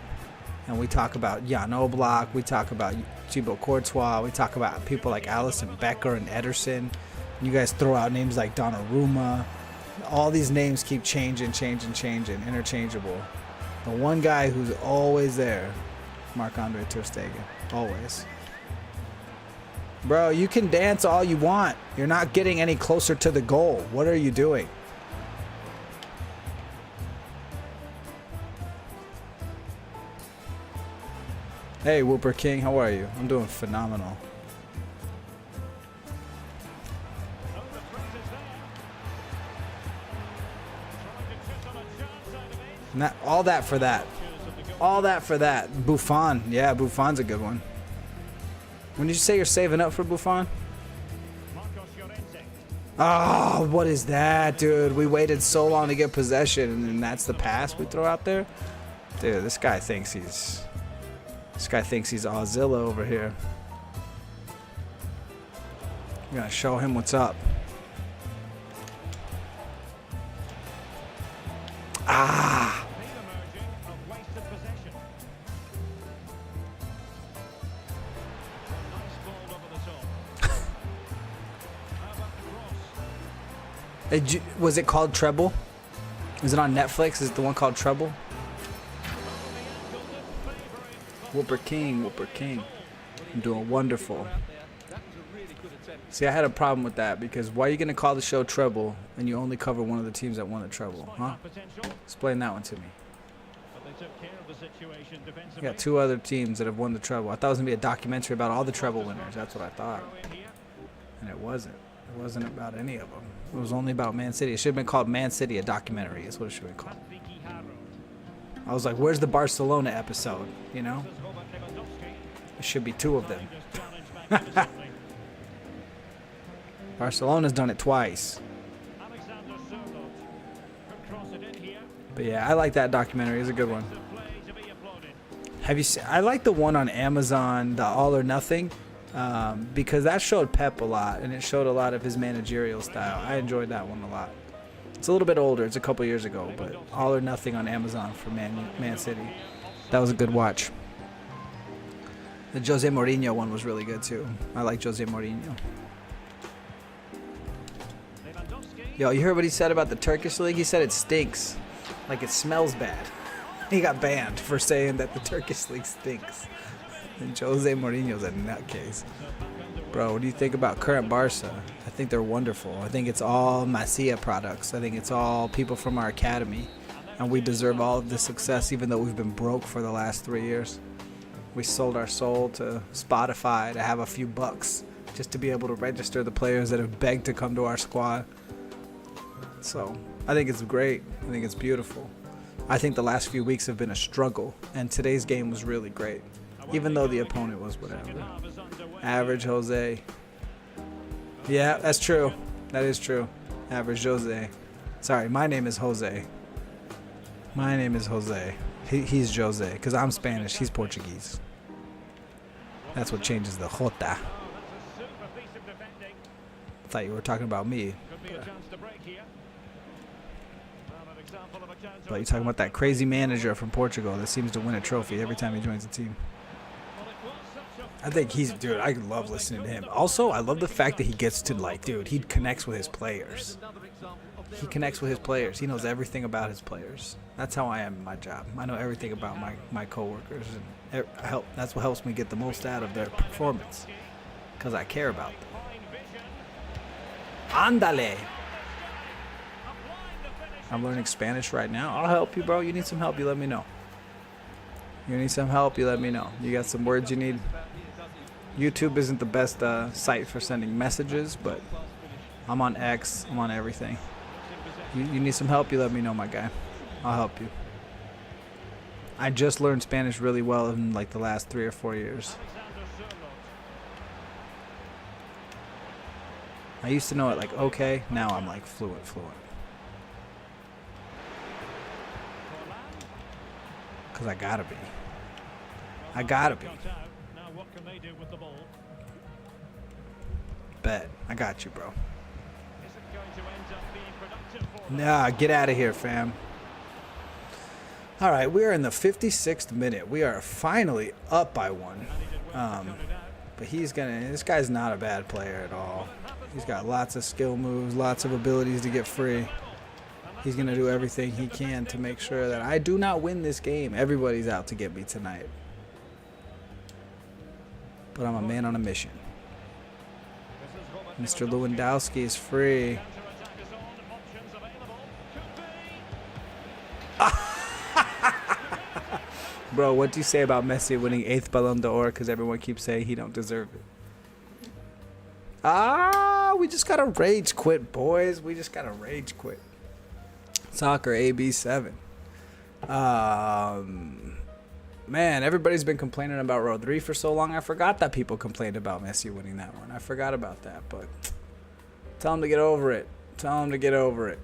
And we talk about Jan Oblak, we talk about Thibaut Courtois, we talk about people like Alisson Becker and Ederson. You guys throw out names like Donnarumma. All these names keep changing, interchangeable. The one guy who's always there, Marc-Andre Ter Stegen, always. Bro, you can dance all you want. You're not getting any closer to the goal. What are you doing? Hey, Whooper King, how are you? I'm doing phenomenal. Not all that for that. All that for that. Buffon. Yeah, Buffon's a good one. When did you say you're saving up for Buffon? Oh, what is that, dude? We waited so long to get possession, and then that's the pass we throw out there? Dude, this guy thinks he's Ozilla over here. I'm gonna show him what's up. Ah! Was it called Treble? Is it on Netflix? Is it the one called Treble? Whooper King, Whooper King. I'm doing wonderful. See, I had a problem with that because why are you going to call the show Treble and you only cover one of the teams that won the Treble? Huh? Explain that one to me. You got two other teams that have won the Treble. I thought it was going to be a documentary about all the Treble winners. That's what I thought. And it wasn't. It wasn't about any of them. It was only about Man City. It should have been called Man City, a documentary is what it should have been called. I was like, where's the Barcelona episode? You know? There should be two of them. Barcelona's done it twice. But yeah, I like that documentary. It's a good one. Have you seen? I like the one on Amazon, the All or Nothing, because that showed Pep a lot, and it showed a lot of his managerial style. I enjoyed that one a lot. It's a little bit older. It's a couple years ago, but All or Nothing on Amazon for Man City. That was a good watch. The Jose Mourinho one was really good too. I like Jose Mourinho. Yo, you heard what he said about the Turkish league? He said it stinks. Like it smells bad. He got banned for saying that the Turkish league stinks. And Jose Mourinho's a nutcase. Bro, what do you think about current Barca? I think they're wonderful. I think it's all Masia products. I think it's all people from our academy. And we deserve all of the success even though we've been broke for the last 3 years. We sold our soul to Spotify to have a few bucks just to be able to register the players that have begged to come to our squad. So I think it's great. I think it's beautiful. I think the last few weeks have been a struggle, and today's game was really great, even though the opponent was whatever. Average Jose. Yeah, that's true. That is true. Average Jose. Sorry, my name is Jose. My name is Jose. He's Jose, because I'm Spanish. He's Portuguese. That's what changes the jota. I thought you were talking about me. But you're talking about that crazy manager from Portugal that seems to win a trophy every time he joins the team. I think he's, dude, I love listening to him. Also, I love the fact that he gets to, like, dude, he connects with his players. He connects with his players. He knows everything about his players. That's how I am in my job. I know everything about my coworkers, and that's what helps me get the most out of their performance, because I care about them. Ándale. I'm learning Spanish right now. I'll help you, bro. You need some help, you let me know. You need some help, you let me know. You got some words you need? YouTube isn't the best site for sending messages, but I'm on X. I'm on everything. You need some help, you let me know, my guy. I'll help you. I just learned Spanish really well in like the last 3 or 4 years. I used to know it like okay, now I'm like fluent. Because I gotta be. Bet. I got you, bro. Nah, get out of here, fam. All right, we are in the 56th minute. We are finally up by one. But this guy's not a bad player at all. He's got lots of skill moves, lots of abilities to get free. He's going to do everything he can to make sure that I do not win this game. Everybody's out to get me tonight. But I'm a man on a mission. Mr. Lewandowski is free. Bro, what do you say about Messi winning 8th Balon d'Or because everyone keeps saying he don't deserve it? We just got to rage quit, boys. We just got to rage quit. Soccer AB7. Man, everybody's been complaining about Rodri for so long. I forgot that people complained about Messi winning that one. I forgot about that, but tell him to get over it. Tell him to get over it.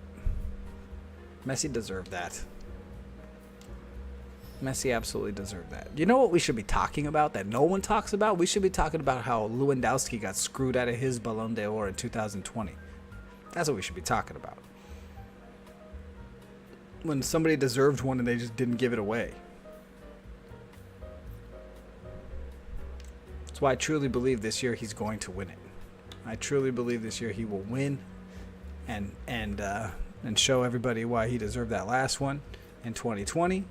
Messi deserved that. Messi absolutely deserved that. You know what we should be talking about that no one talks about? We should be talking about how Lewandowski got screwed out of his Balon d'Or in 2020. That's what we should be talking about. When somebody deserved one and they just didn't give it away. That's why I truly believe this year he's going to win it. I truly believe this year he will win and show everybody why he deserved that last one in 2020.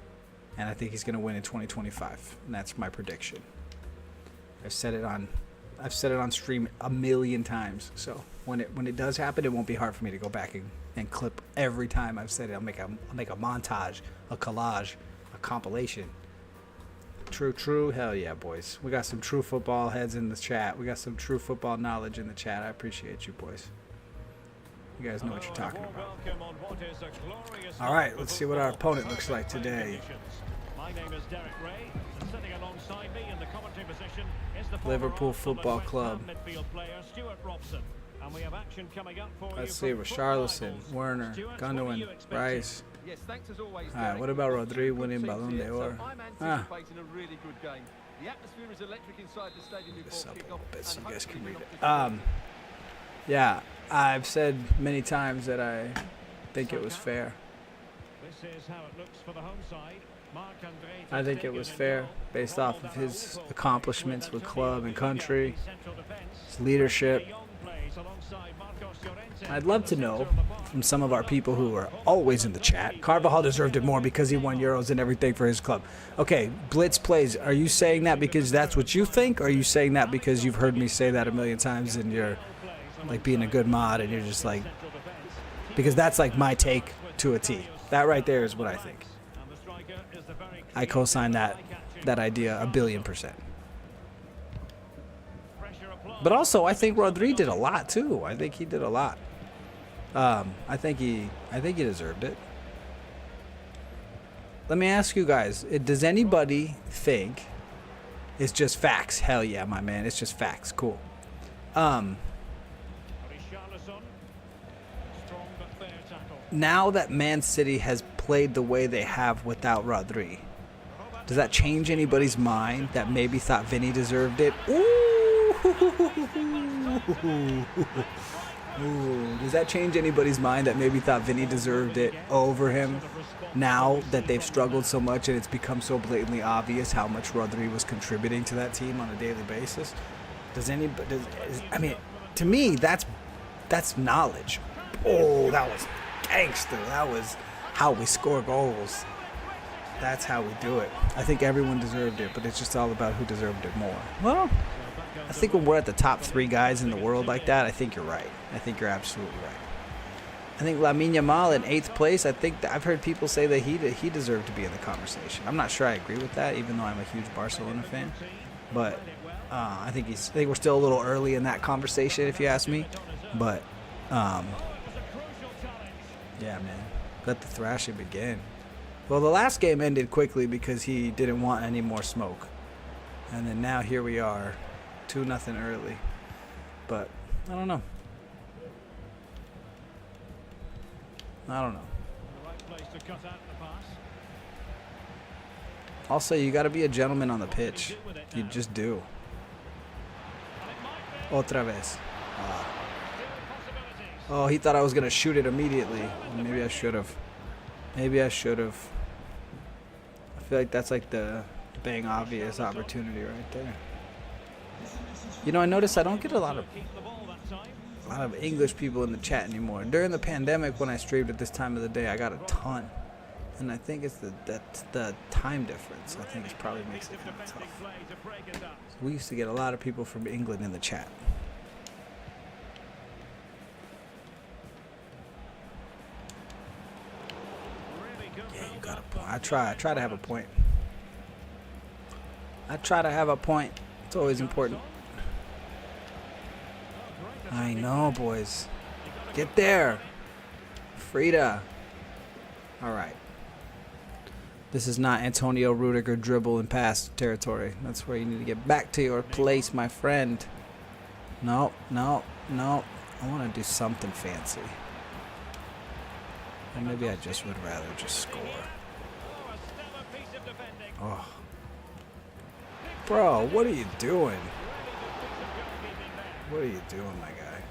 And I think he's going to win in 2025. And that's my prediction. I've said it on stream a million times. So when it does happen, it won't be hard for me to go back and clip every time I've said it. I'll make a montage, a collage, a compilation. True. Hell yeah, boys. We got some true football heads in the chat. We got some true football knowledge in the chat. I appreciate you, boys. You guys know what you're talking about. All right, let's see what our opponent looks like today. My name is Derek Ray, and sitting alongside me in the commentary position is the Liverpool Football Club. midfield player Stuart Robson. And we have action coming up for Let's you see, from Richarlison, Football Werner, Stuart, what are you Gundogan, expecting? Rice. Yes, thanks as always. All right, what about Rodri winning Good Balon teams here, d'Or? so I'm Ah, anticipating a really good game. The atmosphere is electric inside the stadium this before up a kick-off, little bit so and you guys can hopefully read we're it. not disappointed. Yeah, I've said many times that I think it was fair. This is how it looks for the home side. Marc-Andre I think it was fair based off of his accomplishments with club and country, his leadership. I'd love to know from some of our people who are always in the chat. Carvajal deserved it more because he won Euros and everything for his club. Okay, Blitz Plays, are you saying that because that's what you think? Or are you saying that because you've heard me say that a million times and you're like being a good mod and you're just like, because that's like my take to a T. That right there is what I think. I co-sign that idea 1,000,000,000%. But also, I think Rodri did a lot too. I think he did a lot. I think he deserved it. Let me ask you guys: does anybody think it's just facts? Hell yeah, my man! It's just facts. Cool. Now that Man City has played the way they have without Rodri, does that change anybody's mind that maybe thought Vinny deserved it? Ooh, does that change anybody's mind that maybe thought Vinny deserved it over him? Now that they've struggled so much and it's become so blatantly obvious how much Rodri was contributing to that team on a daily basis, to me, that's knowledge. Oh, that was gangster. That was how we score goals. That's how we do it. I think everyone deserved it, but it's just all about who deserved it more. Well, I think when we're at the top 3 guys in the world like that, I think you're right. I think you're absolutely right. I think Lamine Yamal in 8th place, I think I've heard people say that he deserved to be in the conversation. I'm not sure I agree with that, even though I'm a huge Barcelona fan. But I think we're still a little early in that conversation, if you ask me. But yeah, man, let the thrashing begin. Well, the last game ended quickly because he didn't want any more smoke. And then now here we are, 2-0 early. But I don't know. I'll say you got to be a gentleman on the pitch. You just do. Otra vez. Oh, he thought I was going to shoot it immediately. Maybe I should have. I feel like that's like the bang obvious opportunity right there. You know, I noticed I don't get a lot of English people in the chat anymore. During the pandemic, when I streamed at this time of the day, I got a ton, and I think it's the time difference. I think it probably makes it kind of tough. So we used to get a lot of people from England in the chat. Yeah, you got a point. I try to have a point. It's always important. I know, boys. Get there. Frida. All right. This is not Antonio Rudiger dribble and pass territory. That's where you need to get back to your place, my friend. No, no, no. I want to do something fancy. Or maybe I just would rather just score. Oh. Bro, what are you doing? What are you doing, my guy?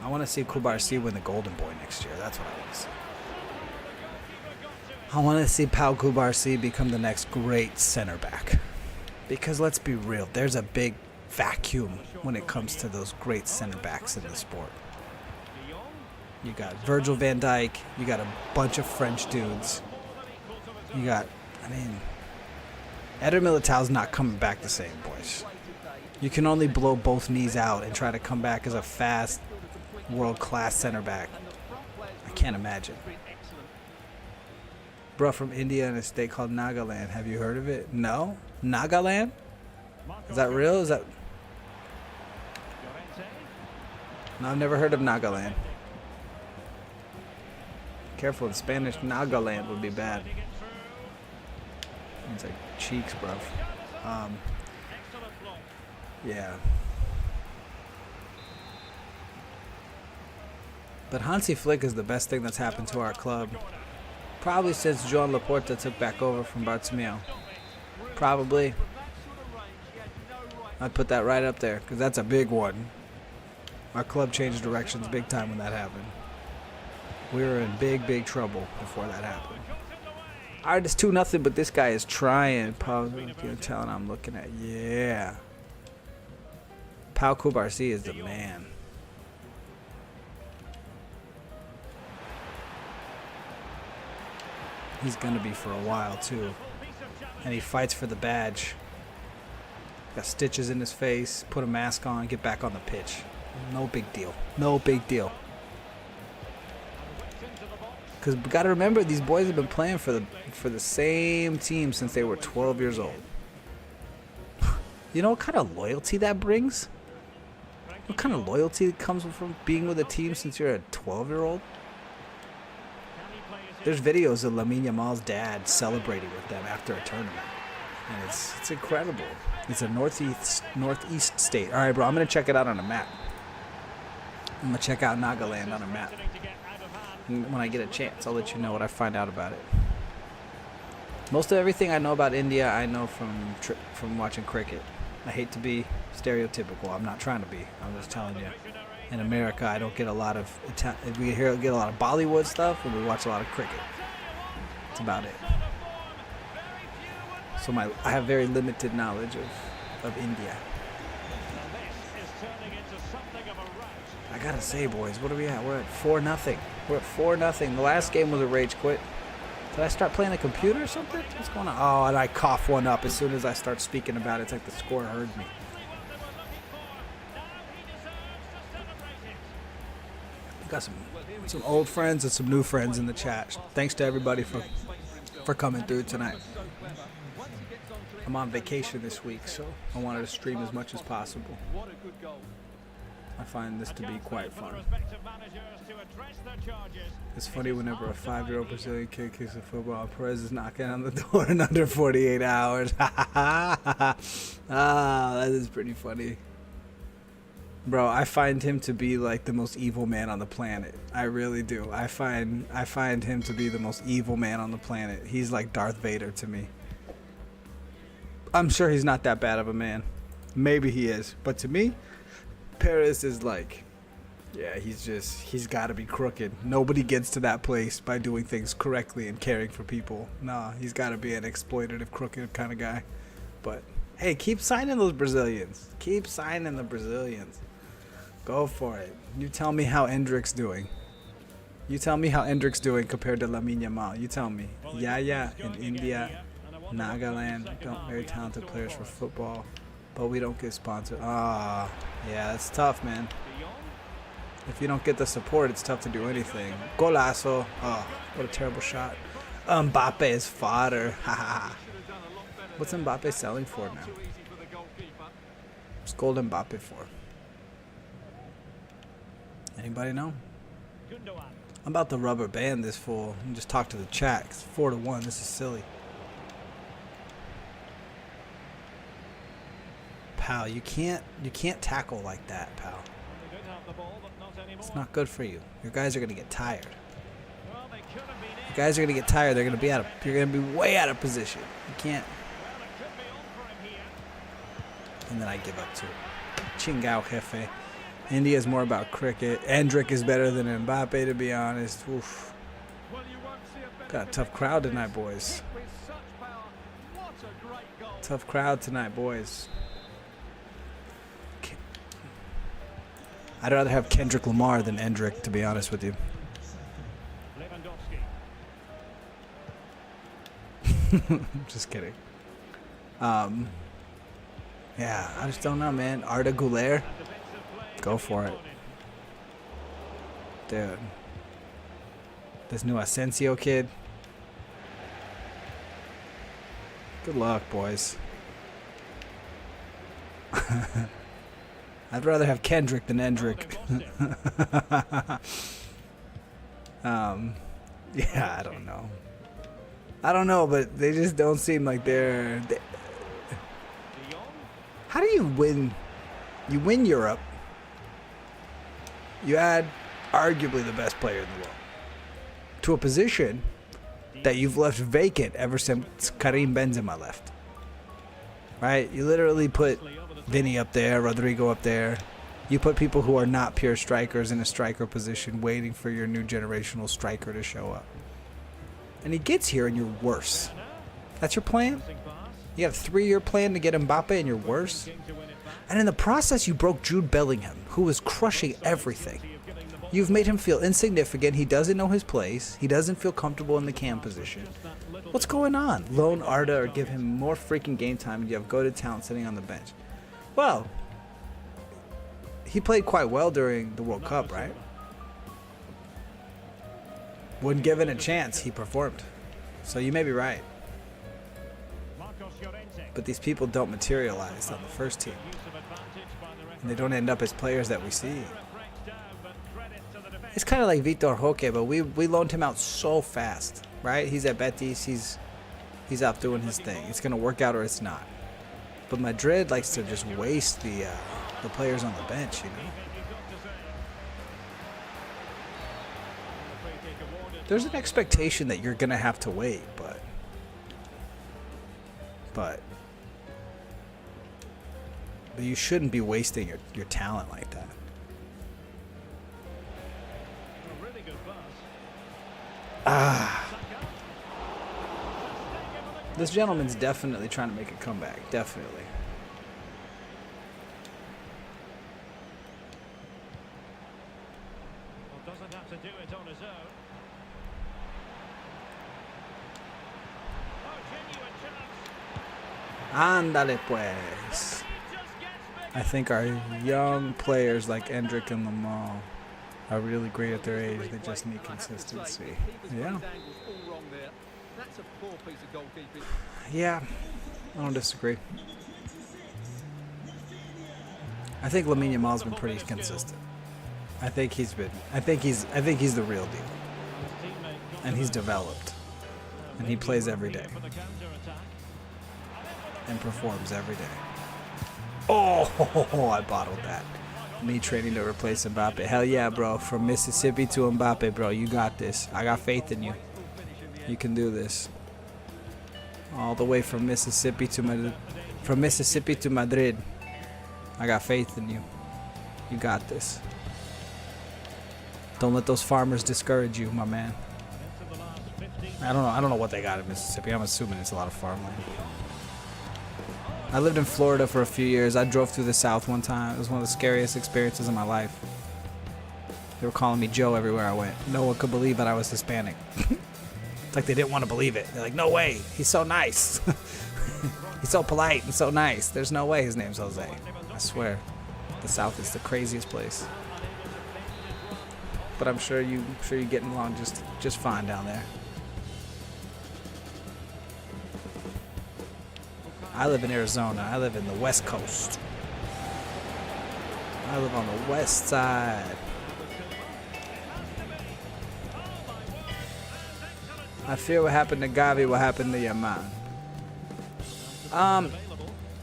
I want to see Kubarsi win the Golden Boy next year. That's what I want to see. I want to see Pau Kubarsi become the next great center back. Because let's be real, there's a big vacuum when it comes to those great center backs in the sport. You got Virgil van Dijk, you got a bunch of French dudes. You got, I mean, Eder Militao's not coming back the same, boys. You can only blow both knees out and try to come back as a fast, world-class center back. I can't imagine. Bro, from India in a state called Nagaland. Have you heard of it? No? Nagaland? Is that real? Is that... No, I've never heard of Nagaland. Careful, in Spanish, Nagaland would be bad. It's like cheeks, bro. Yeah. But Hansi Flick is the best thing that's happened to our club. Probably since Joan Laporta took back over from Bartomeu. Probably. I'd put that right up there, because that's a big one. Our club changed directions big time when that happened. We were in big, big trouble before that happened. Alright, it's 2-0, but this guy is trying. Pau, the talent I'm looking at. Yeah. Pau Kubarsi is the man. He's going to be for a while, too. And he fights for the badge. Got stitches in his face, put a mask on, get back on the pitch. No big deal. No big deal. Because we got to remember, these boys have been playing for the same team since they were 12 years old. You know what kind of loyalty that brings? What kind of loyalty comes from being with a team since you're a 12-year-old? There's videos of Lamine Yamal's dad celebrating with them after a tournament. And it's incredible. It's a northeast state. All right, bro, I'm going to check it out on a map. I'm going to check out Nagaland on a map. And when I get a chance, I'll let you know what I find out about it. Most of everything I know about India, I know from watching cricket. I hate to be stereotypical. I'm not trying to be. I'm just telling you. In America, I don't get a lot of we get a lot of Bollywood stuff, and we watch a lot of cricket. That's about it. So I have very limited knowledge of India. I gotta say, boys, what are we at? We're at 4-0. We're at 4-0. The last game was a rage quit. Did I start playing a computer or something? What's going on? Oh, and I cough one up as soon as I start speaking about it. It's like the score heard me. Got some old friends and some new friends in the chat. Thanks to everybody for coming through tonight. I'm on vacation this week, so I wanted to stream as much as possible. I find this to be quite fun. It's funny whenever a 5-year-old Brazilian kid kicks a football, Perez is knocking on the door in under 48 hours. Ah, that is pretty funny. Bro, I find him to be like the most evil man on the planet. I really do. I find him to be the most evil man on the planet. He's like Darth Vader to me. I'm sure he's not that bad of a man. Maybe he is. But to me, Perez is like, yeah, he's got to be crooked. Nobody gets to that place by doing things correctly and caring for people. Nah, he's got to be an exploitative, crooked kind of guy. But hey, keep signing those Brazilians. Keep signing the Brazilians. Go for it. You tell me how Endrick's doing. You tell me how Endrick's doing compared to Lamine Yamal. You tell me. Yeah, in India, Nagaland, very talented players for football, but we don't get sponsored. Ah, yeah, that's tough, man. If you don't get the support, it's tough to do anything. Golazo. Oh, what a terrible shot. Mbappe is fodder. What's Mbappe selling for now? What's gold Mbappe for? Anybody know? I'm about to rubber band this fool and just talk to the chat. It's 4-1. This is silly. Pal, you can't tackle like that, pal. They did have the ball, but not anymore. It's not good for you. Your guys are gonna get tired. Well, they could have been in. Your guys are gonna get tired. They're gonna be you're gonna be way out of position. You can't. Well, it could be on for him here. And then I give up to Chingao Jefe. India's more about cricket. Endrick is better than Mbappe, to be honest. Oof. Well, you won't see a better Got a tough crowd tonight, boys. with such power. What a great goal. Tough crowd tonight, boys. I'd rather have Kendrick Lamar than Endrick, to be honest with you. Lewandowski. Just kidding. Yeah, I just don't know, man. Arda Güler, go for it. Dude. This new Asensio kid. Good luck, boys. I'd rather have Kendrick than Endrick. Yeah, I don't know. I don't know, but they just don't seem like they're... How do you win? You win Europe. You add arguably the best player in the world to a position that you've left vacant ever since Karim Benzema left. Right? You literally put Vinny up there, Rodrigo up there. You put people who are not pure strikers in a striker position waiting for your new generational striker to show up. And he gets here and you're worse. That's your plan? You have a 3-year plan to get Mbappe and you're worse? And in the process, you broke Jude Bellingham, who was crushing everything. You've made him feel insignificant. He doesn't know his place. He doesn't feel comfortable in the cam position. What's going on? Loan Arda or give him more freaking game time and you have goated talent sitting on the bench. Well, he played quite well during the World Cup, right? When given a chance, he performed. So you may be right. But these people don't materialize on the first team. And they don't end up as players that we see. It's kind of like Vitor Roque, but we loaned him out so fast, right? He's at Betis. He's out doing his thing. It's going to work out or it's not. But Madrid likes to just waste the players on the bench, you know? There's an expectation that you're going to have to wait, but you shouldn't be wasting your talent like that. This gentleman's definitely trying to make a comeback. Definitely. Well, doesn't have to do it on his own. Ándale pues. I think our young players like Endrick and Lamar are really great at their age. They just need consistency. Yeah. Yeah, I don't disagree. I think Lamine Yamal's been pretty consistent. I think he's the real deal. And he's developed. And he plays every day. And performs every day. Oh, I bottled that. Me training to replace Mbappe. Hell yeah, bro. From Mississippi to Mbappe, bro. You got this. I got faith in you. You can do this. All the way from Mississippi to Madrid. I got faith in you. You got this. Don't let those farmers discourage you, my man. I don't know what they got in Mississippi. I'm assuming it's a lot of farmland. I lived in Florida for a few years. I drove through the South one time. It was one of the scariest experiences of my life. They were calling me Joe everywhere I went. No one could believe that I was Hispanic. It's like they didn't want to believe it. They're like, no way. He's so nice. He's so polite and so nice. There's no way his name's Jose. I swear. The South is the craziest place. But I'm sure you're getting along just fine down there. I live in Arizona. I live in the West Coast. I live on the west side. I fear what happened to Gavi, what happened to Yamal.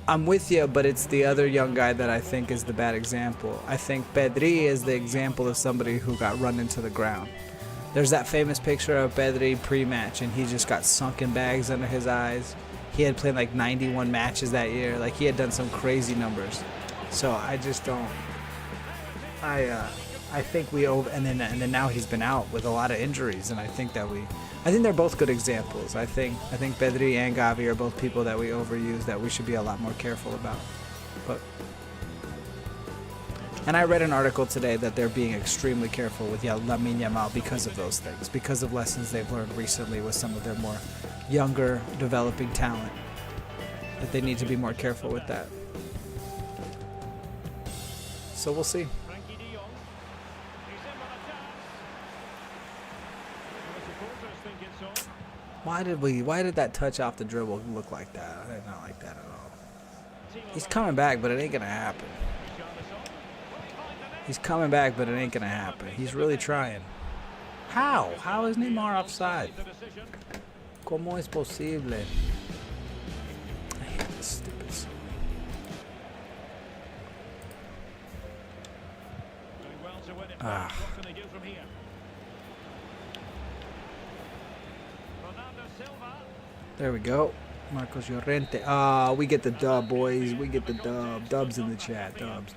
I'm with you, but it's the other young guy that I think is the bad example. I think Pedri is the example of somebody who got run into the ground. There's that famous picture of Pedri pre-match, and he just got sunken bags under his eyes. He had played like 91 matches that year. Like, he had done some crazy numbers. So I just don't. I think we over, and then now he's been out with a lot of injuries, and I think they're both good examples. I think Pedri and Gavi are both people that we overuse that we should be a lot more careful about. And I read an article today that they're being extremely careful with Lamine Yamal because of those things, because of lessons they've learned recently with some of their more younger, developing talent, that they need to be more careful with that. So we'll see. Frankie de Jong. He's in with a chance. The supporters think it's on. Why did that touch off the dribble look like that? I did not like that at all. He's coming back, but it ain't gonna happen. He's coming back, but it ain't gonna happen. He's really trying. How? How is Neymar offside? ¿Cómo es posible? I hate this stupid song. Ah. What can they do from here? Ronaldo Silva. There we go. Marcos Llorente. Ah, we get the dub, boys. We get the dub. Dubs in the chat. Dubs.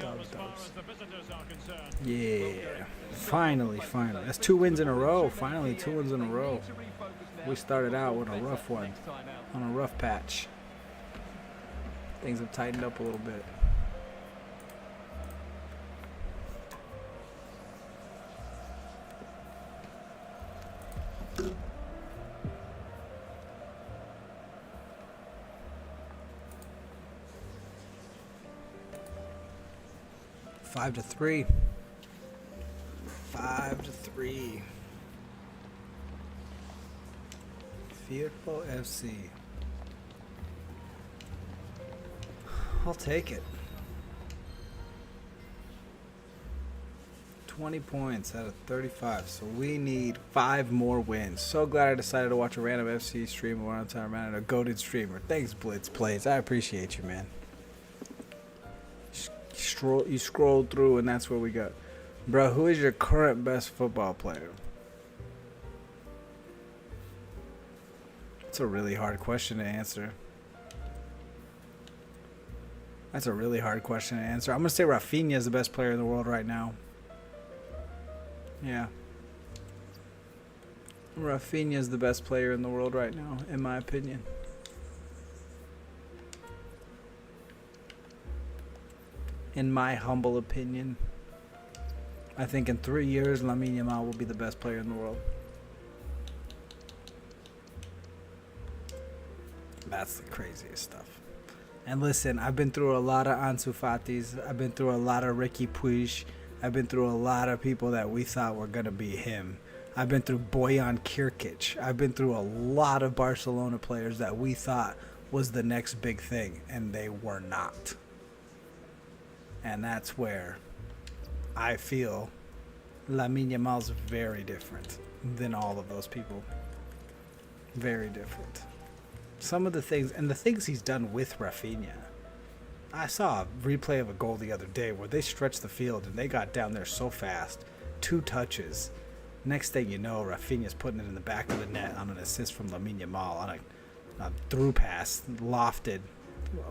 Yeah. Finally. That's 2 wins in a row. Finally, 2 wins in a row. We started out with a rough one. On a rough patch. Things have tightened up a little bit. Five to three. 5-3. Firpo FC. I'll take it. 20 points out of 35. So we need 5 more wins. So glad I decided to watch a random FC stream or on time around a goated streamer. Thanks, Blitz Plays. I appreciate you, man. You scrolled through and that's what we got. Bro, who is your current best football player? It's a really hard question to answer. That's a really hard question to answer. I'm going to say Rafinha is the best player in the world right now. Yeah. Rafinha is the best player in the world right now, in my opinion. In my humble opinion. I think in 3 years, Lamine Yamal will be the best player in the world. That's the craziest stuff. And listen, I've been through a lot of Ansu Fatis. I've been through a lot of Ricky Puig. I've been through a lot of people that we thought were going to be him. I've been through Bojan Kirkic. I've been through a lot of Barcelona players that we thought was the next big thing, and they were not. And that's where I feel Lamine Yamal's very different than all of those people. Very different. Some of the things, and the things he's done with Rafinha. I saw a replay of a goal the other day where they stretched the field and they got down there so fast. 2 touches. Next thing you know, Rafinha's putting it in the back of the net on an assist from Lamine Yamal on a through pass, lofted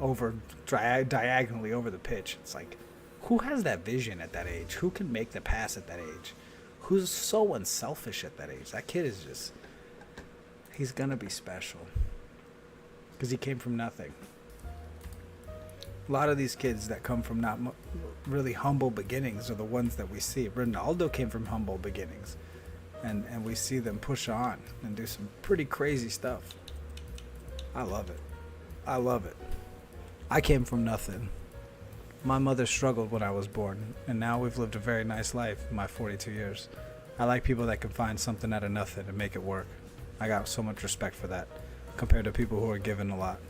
over diagonally over the pitch. It's like, who has that vision at that age? Who can make the pass at that age? Who's so unselfish at that age? That kid is just, he's going to be special. Because he came from nothing. A lot of these kids that come from not really humble beginnings are the ones that we see. Ronaldo came from humble beginnings. And we see them push on and do some pretty crazy stuff. I love it. I love it. I came from nothing. My mother struggled when I was born, and now we've lived a very nice life in my 42 years. I like people that can find something out of nothing and make it work. I got so much respect for that compared to people who are given a lot.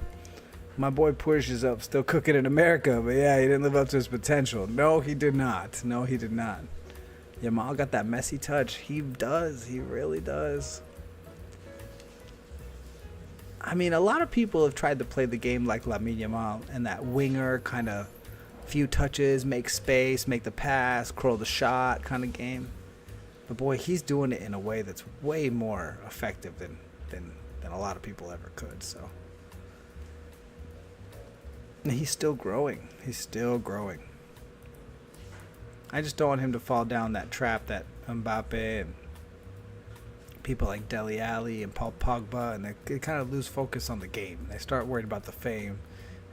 My boy Puig is up, still cooking in America, but yeah, he didn't live up to his potential. No, he did not. No, he did not. Yamal got that messy touch. He does. He really does. I mean, a lot of people have tried to play the game like Lamine Yamal and that winger kind of few touches, make space, make the pass, curl the shot kind of game. But boy, he's doing it in a way that's way more effective than a lot of people ever could. So and he's still growing. He's still growing. I just don't want him to fall down that trap that Mbappe and people like Dele Alli and Paul Pogba, and they kind of lose focus on the game. They start worried about the fame,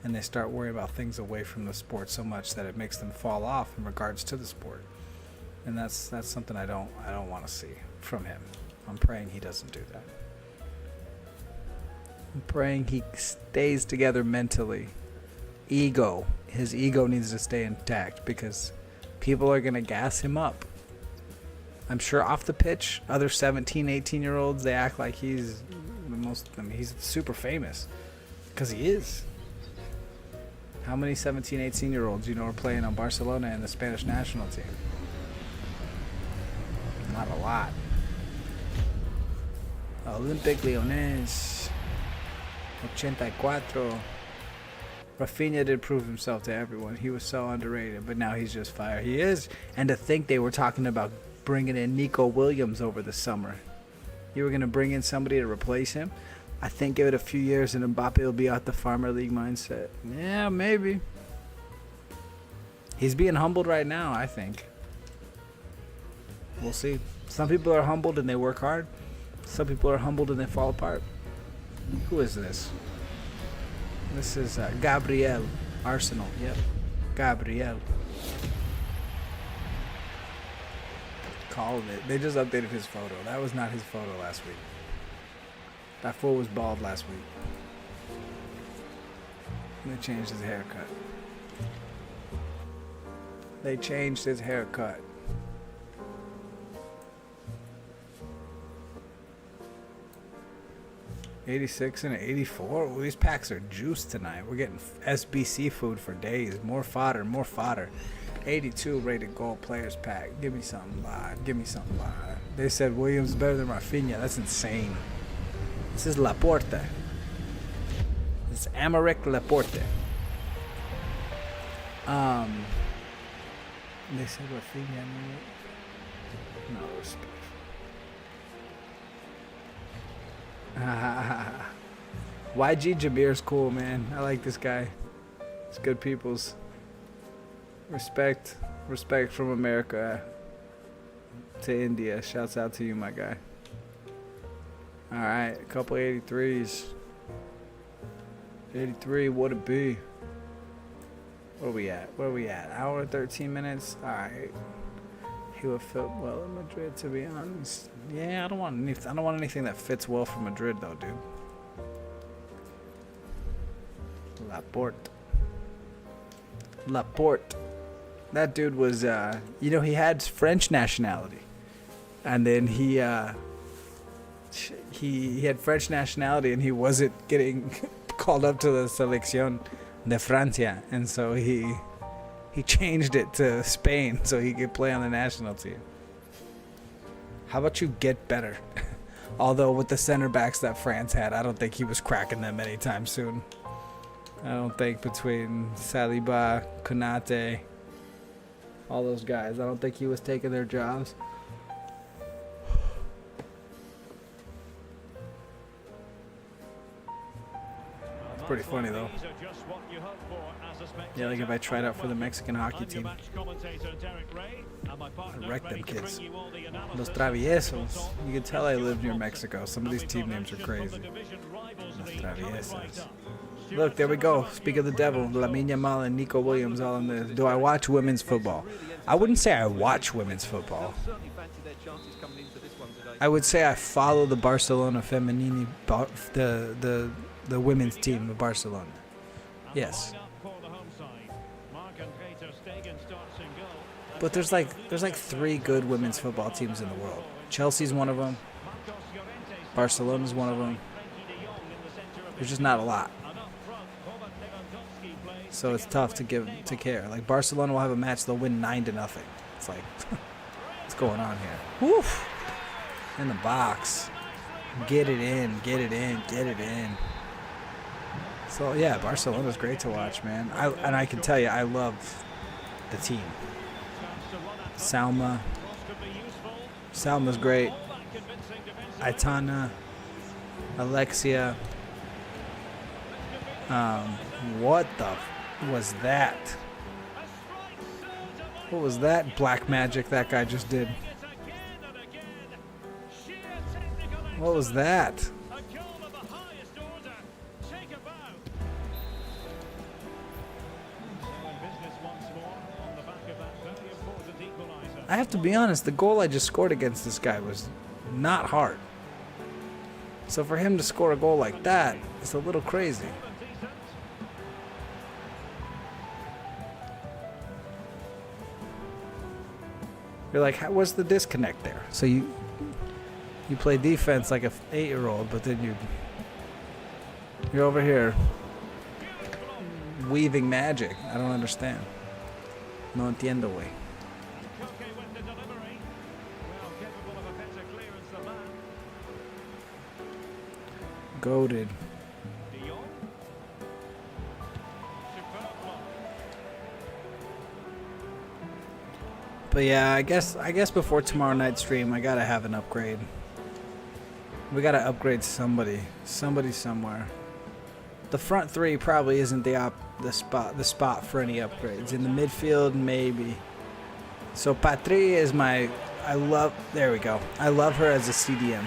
and they start worrying about things away from the sport so much that it makes them fall off in regards to the sport. And that's something I don't want to see from him. I'm praying he doesn't do that. I'm praying he stays together mentally. His ego needs to stay intact because people are going to gas him up. I'm sure off the pitch, other 17, 18-year-olds, they act like he's the most, he's super famous because he is. How many 17, 18-year-olds are playing on Barcelona and the Spanish national team? Not a lot. Olympique Lyonnais, 84. Rafinha did prove himself to everyone. He was so underrated, but now he's just fire. He is. And to think they were talking about bringing in Nico Williams over the summer. You were going to bring in somebody to replace him? I think give it a few years and Mbappe will be out the Farmer League mindset. Yeah, maybe. He's being humbled right now, I think. We'll see. Some people are humbled and they work hard. Some people are humbled and they fall apart. Who is this? This is Gabriel. Arsenal, yep. Gabriel. Called it. They just updated his photo. That was not his photo last week. That fool was bald last week. And they changed his haircut. They changed his haircut. $86 and $84. Well, these packs are juiced tonight. We're getting SBC food for days. More fodder, more fodder. 82 rated gold players pack. Give me something live. Give me something live. They said Williams is better than Rafinha. That's insane. This is Laporte. This is Aymeric Laporte. They said Rafinha. No respect. YG Jabir's cool, man. I like this guy. It's good peoples. Respect from America to India. Shouts out to you, my guy. All right, a couple 83s. 83, what it be? Where we at? Hour and 13 minutes. All right. He would fit well in Madrid, to be honest. Yeah, I don't want anything that fits well for Madrid, though, dude. Laporte. That dude was, he had French nationality, and then he had French nationality, and he wasn't getting called up to the Selección de Francia, and so he changed it to Spain so he could play on the national team. How about you get better? Although with the center backs that France had, I don't think he was cracking them anytime soon. I don't think between Saliba, Konate, all those guys, I don't think he was taking their jobs. It's pretty funny though. Yeah, like if I tried out for the Mexican hockey team, I'd wreck them kids. Los Traviesos. You can tell I live near Mexico. Some of these team names are crazy. Los Traviesos. Look, there we go. Speak of the devil. Lamine Yamal and Nico Williams all in this. Do I watch women's football? I wouldn't say I watch women's football. I would say I follow the Barcelona Femenini, the women's team of Barcelona. Yes. But there's like 3 good women's football teams in the world. Chelsea's one of them. Barcelona's one of them. There's just not a lot. So it's tough to care. Like Barcelona will have a match, they'll win 9-0. It's like, what's going on here? Woof! In the box. Get it in. So yeah, Barcelona's great to watch, man. I can tell you, I love the team. Salma's great. Aitana, Alexia. What the was that? What was that black magic that guy just did? What was that? I have to be honest, the goal I just scored against this guy was not hard. So for him to score a goal like that, it's a little crazy. You're like, what's the disconnect there? So you play defense like a 8-year-old, but then you're over here weaving magic. I don't understand. No entiendo, güey. Goated. But yeah, I guess before tomorrow night's stream, I gotta have an upgrade. We gotta upgrade somebody somewhere. The front three probably isn't the spot for any upgrades. In the midfield, maybe. So Pedri is there we go. I love her as a CDM.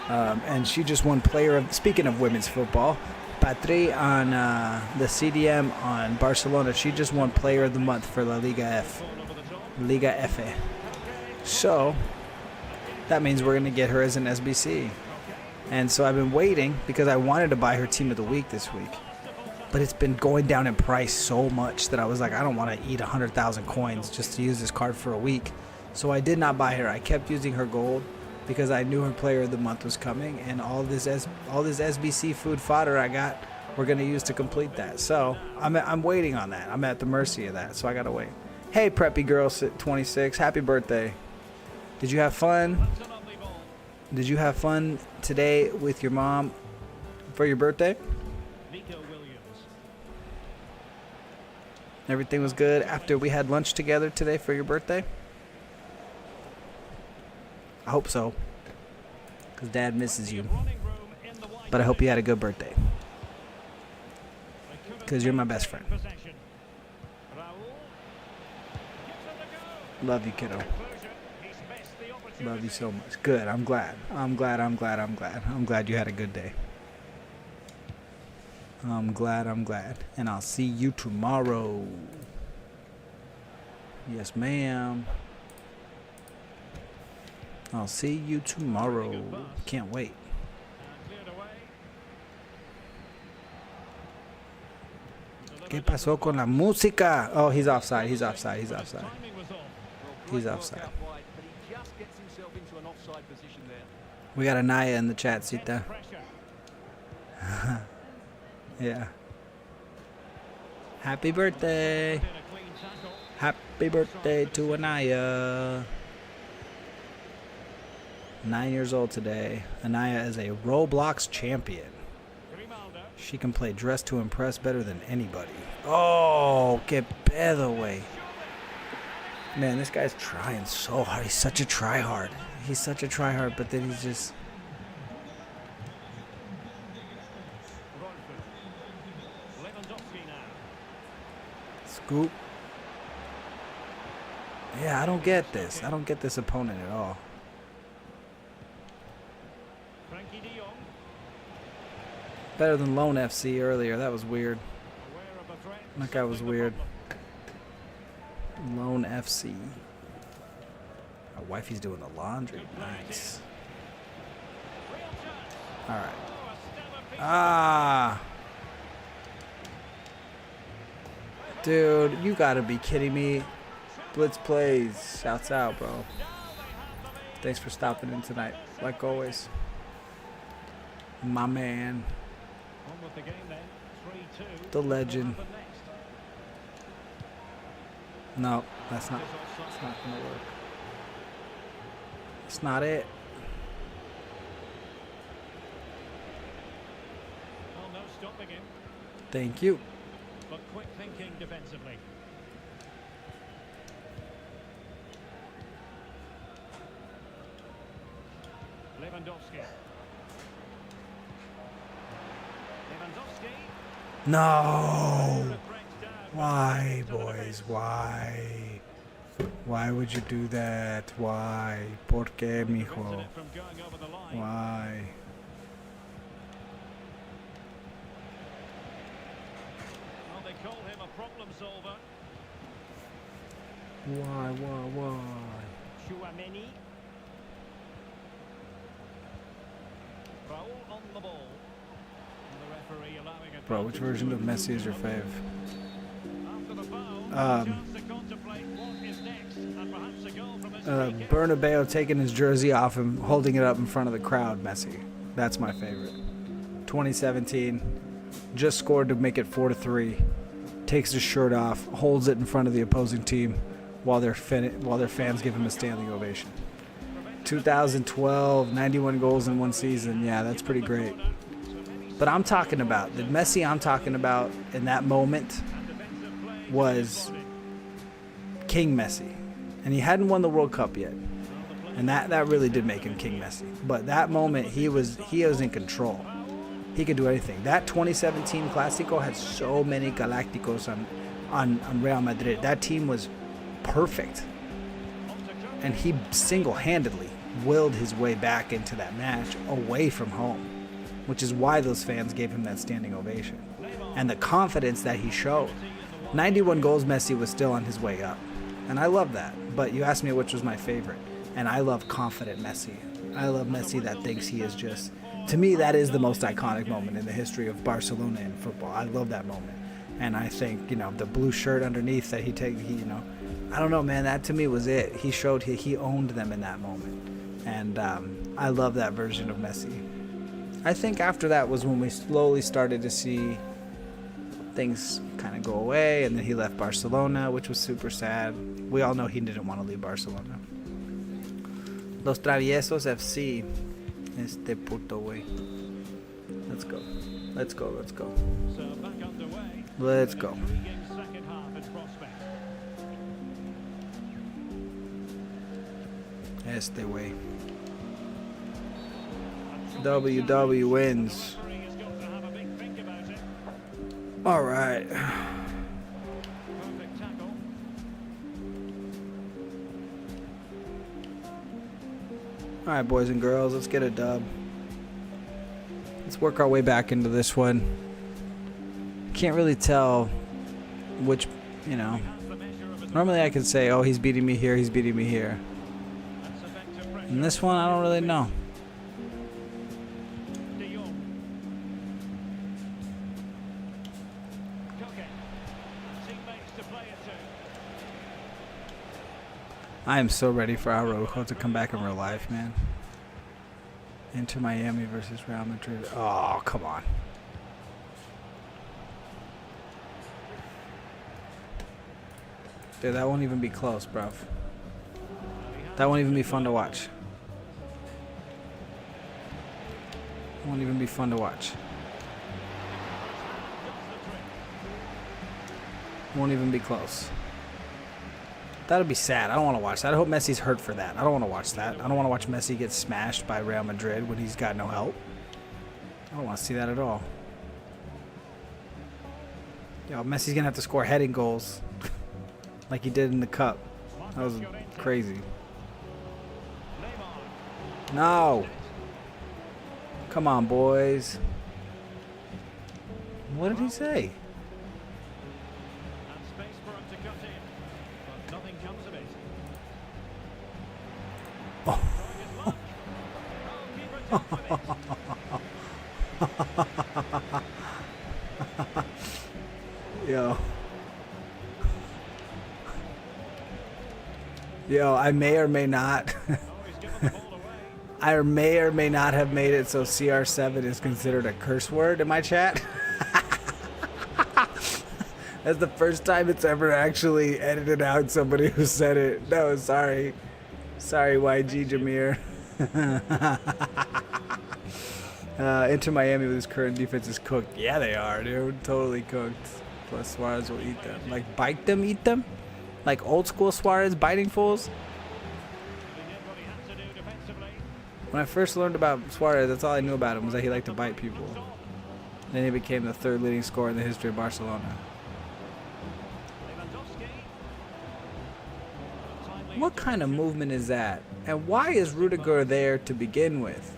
And she just won speaking of women's football, Pedri on the CDM on Barcelona, she just won player of the month for La Liga F. Liga F. So that means we're going to get her as an SBC. And so I've been waiting because I wanted to buy her team of the week this week. But it's been going down in price so much that I was like, I don't want to eat 100,000 coins just to use this card for a week. So I did not buy her. I kept using her gold because I knew her player of the month was coming, and all this SBC food fodder I got, we're gonna use to complete that. So I'm waiting on that. I'm at the mercy of that, so I gotta wait. Hey, preppy girl 26, happy birthday. Did you have fun? Did you have fun today with your mom for your birthday? Everything was good after we had lunch together today for your birthday? I hope so, because Dad misses you. But I hope you had a good birthday, because you're my best friend. Love you, kiddo. Love you so much. Good. I'm glad. I'm glad you had a good day. I'm glad. And I'll see you tomorrow. Yes, ma'am. I'll see you tomorrow. Can't wait. ¿Qué pasó con la música? Oh, he's offside. He's offside. We got Anaya in the chat, Sita. Yeah. Happy birthday. Happy birthday to Anaya. 9 years old today. Anaya is a Roblox champion. She can play Dress to Impress better than anybody. Oh, que pedo, way. Man, this guy's trying so hard. He's such a tryhard. But then he's just... Scoop. Yeah, I don't get this. I don't get this opponent at all. Better than Lone FC earlier. That was weird. That guy was weird. Lone FC. My wifey's doing the laundry. Nice. Alright. Ah. Dude, you gotta be kidding me. Blitz plays. Shouts out, bro. Thanks for stopping in tonight. Like always. My man. The legend. No, that's not gonna work. It's not it. Well, no stopping him. Thank you. But quick thinking defensively. Lewandowski. No. Why, boys? Why? Why would you do that? Why? ¿Por qué, mijo? Why? Well, they call him a problem solver. Why? Chouameni. Foul on the ball. And the referee allowing a Bro, which version of Messi is your fave? after the foul, chance to contemplate what is next, and perhaps a goal from his free kick. Bernabeu taking his jersey off and holding it up in front of the crowd, Messi. That's my favorite. 2017, just scored to make it 4-3. Takes his shirt off, holds it in front of the opposing team while their fans give him a standing ovation. 2012, 91 goals in one season. Yeah, that's pretty great. But I'm talking about, the Messi I'm talking about in that moment was King Messi. And he hadn't won the World Cup yet. And that really did make him King Messi. But that moment, he was in control. He could do anything. That 2017 Clásico had so many Galácticos on Real Madrid. That team was perfect. And he single-handedly willed his way back into that match away from home, which is why those fans gave him that standing ovation. And the confidence that he showed. 91 goals, Messi was still on his way up. And I love that. But you asked me which was my favorite. And I love confident Messi. I love Messi that thinks he is just... To me, that is the most iconic moment in the history of Barcelona in football. I love that moment. And I think, the blue shirt underneath that I don't know, man. That to me was it. He showed he owned them in that moment. And I love that version of Messi. I think after that was when we slowly started to see things kind of go away. And then he left Barcelona, which was super sad. We all know he didn't want to leave Barcelona. Los Traviesos FC. Este puto way. Let's go. Let's go. Let's go. So back underway. Let's go. Intriguing second half in prospect. Este way. WW wins. Referee has got to have a big think about it. All right. Perfect tackle. All right, boys and girls, let's get a dub. Let's work our way back into this one. Can't really tell which, normally I could say, oh, he's beating me here, he's beating me here. That's effective pressure. In this one, I don't really know. De Jong. Koke. Teammates to play it to. I am so ready for Araujo to come back in real life, man. Inter Miami versus Real Madrid. Oh, come on. Dude, that won't even be close, bruv. That won't even be fun to watch. Won't even be fun to watch. Won't even be close. That'll be sad. I don't want to watch that. I hope Messi's hurt for that. I don't want to watch that. I don't want to watch Messi get smashed by Real Madrid when he's got no help. I don't want to see that at all. Yo, Messi's going to have to score heading goals like he did in the Cup. That was crazy. No. Come on, boys. What did he say? And space for him to cut in. But nothing comes of it. Oh. Yo, I may or may not. I may or may not have made it so CR7 is considered a curse word in my chat. That's the first time it's ever actually edited out somebody who said it. No, sorry. Sorry, YG Jameer. Inter Miami with his current defense is cooked. Yeah, they are, dude. Totally cooked. Plus Suarez will eat them. Like, bite them, eat them? Like old school Suarez biting fools? When I first learned about Suarez, that's all I knew about him, was that he liked to bite people. Then he became the third leading scorer in the history of Barcelona. What kind of movement is that? And why is Rudiger there to begin with?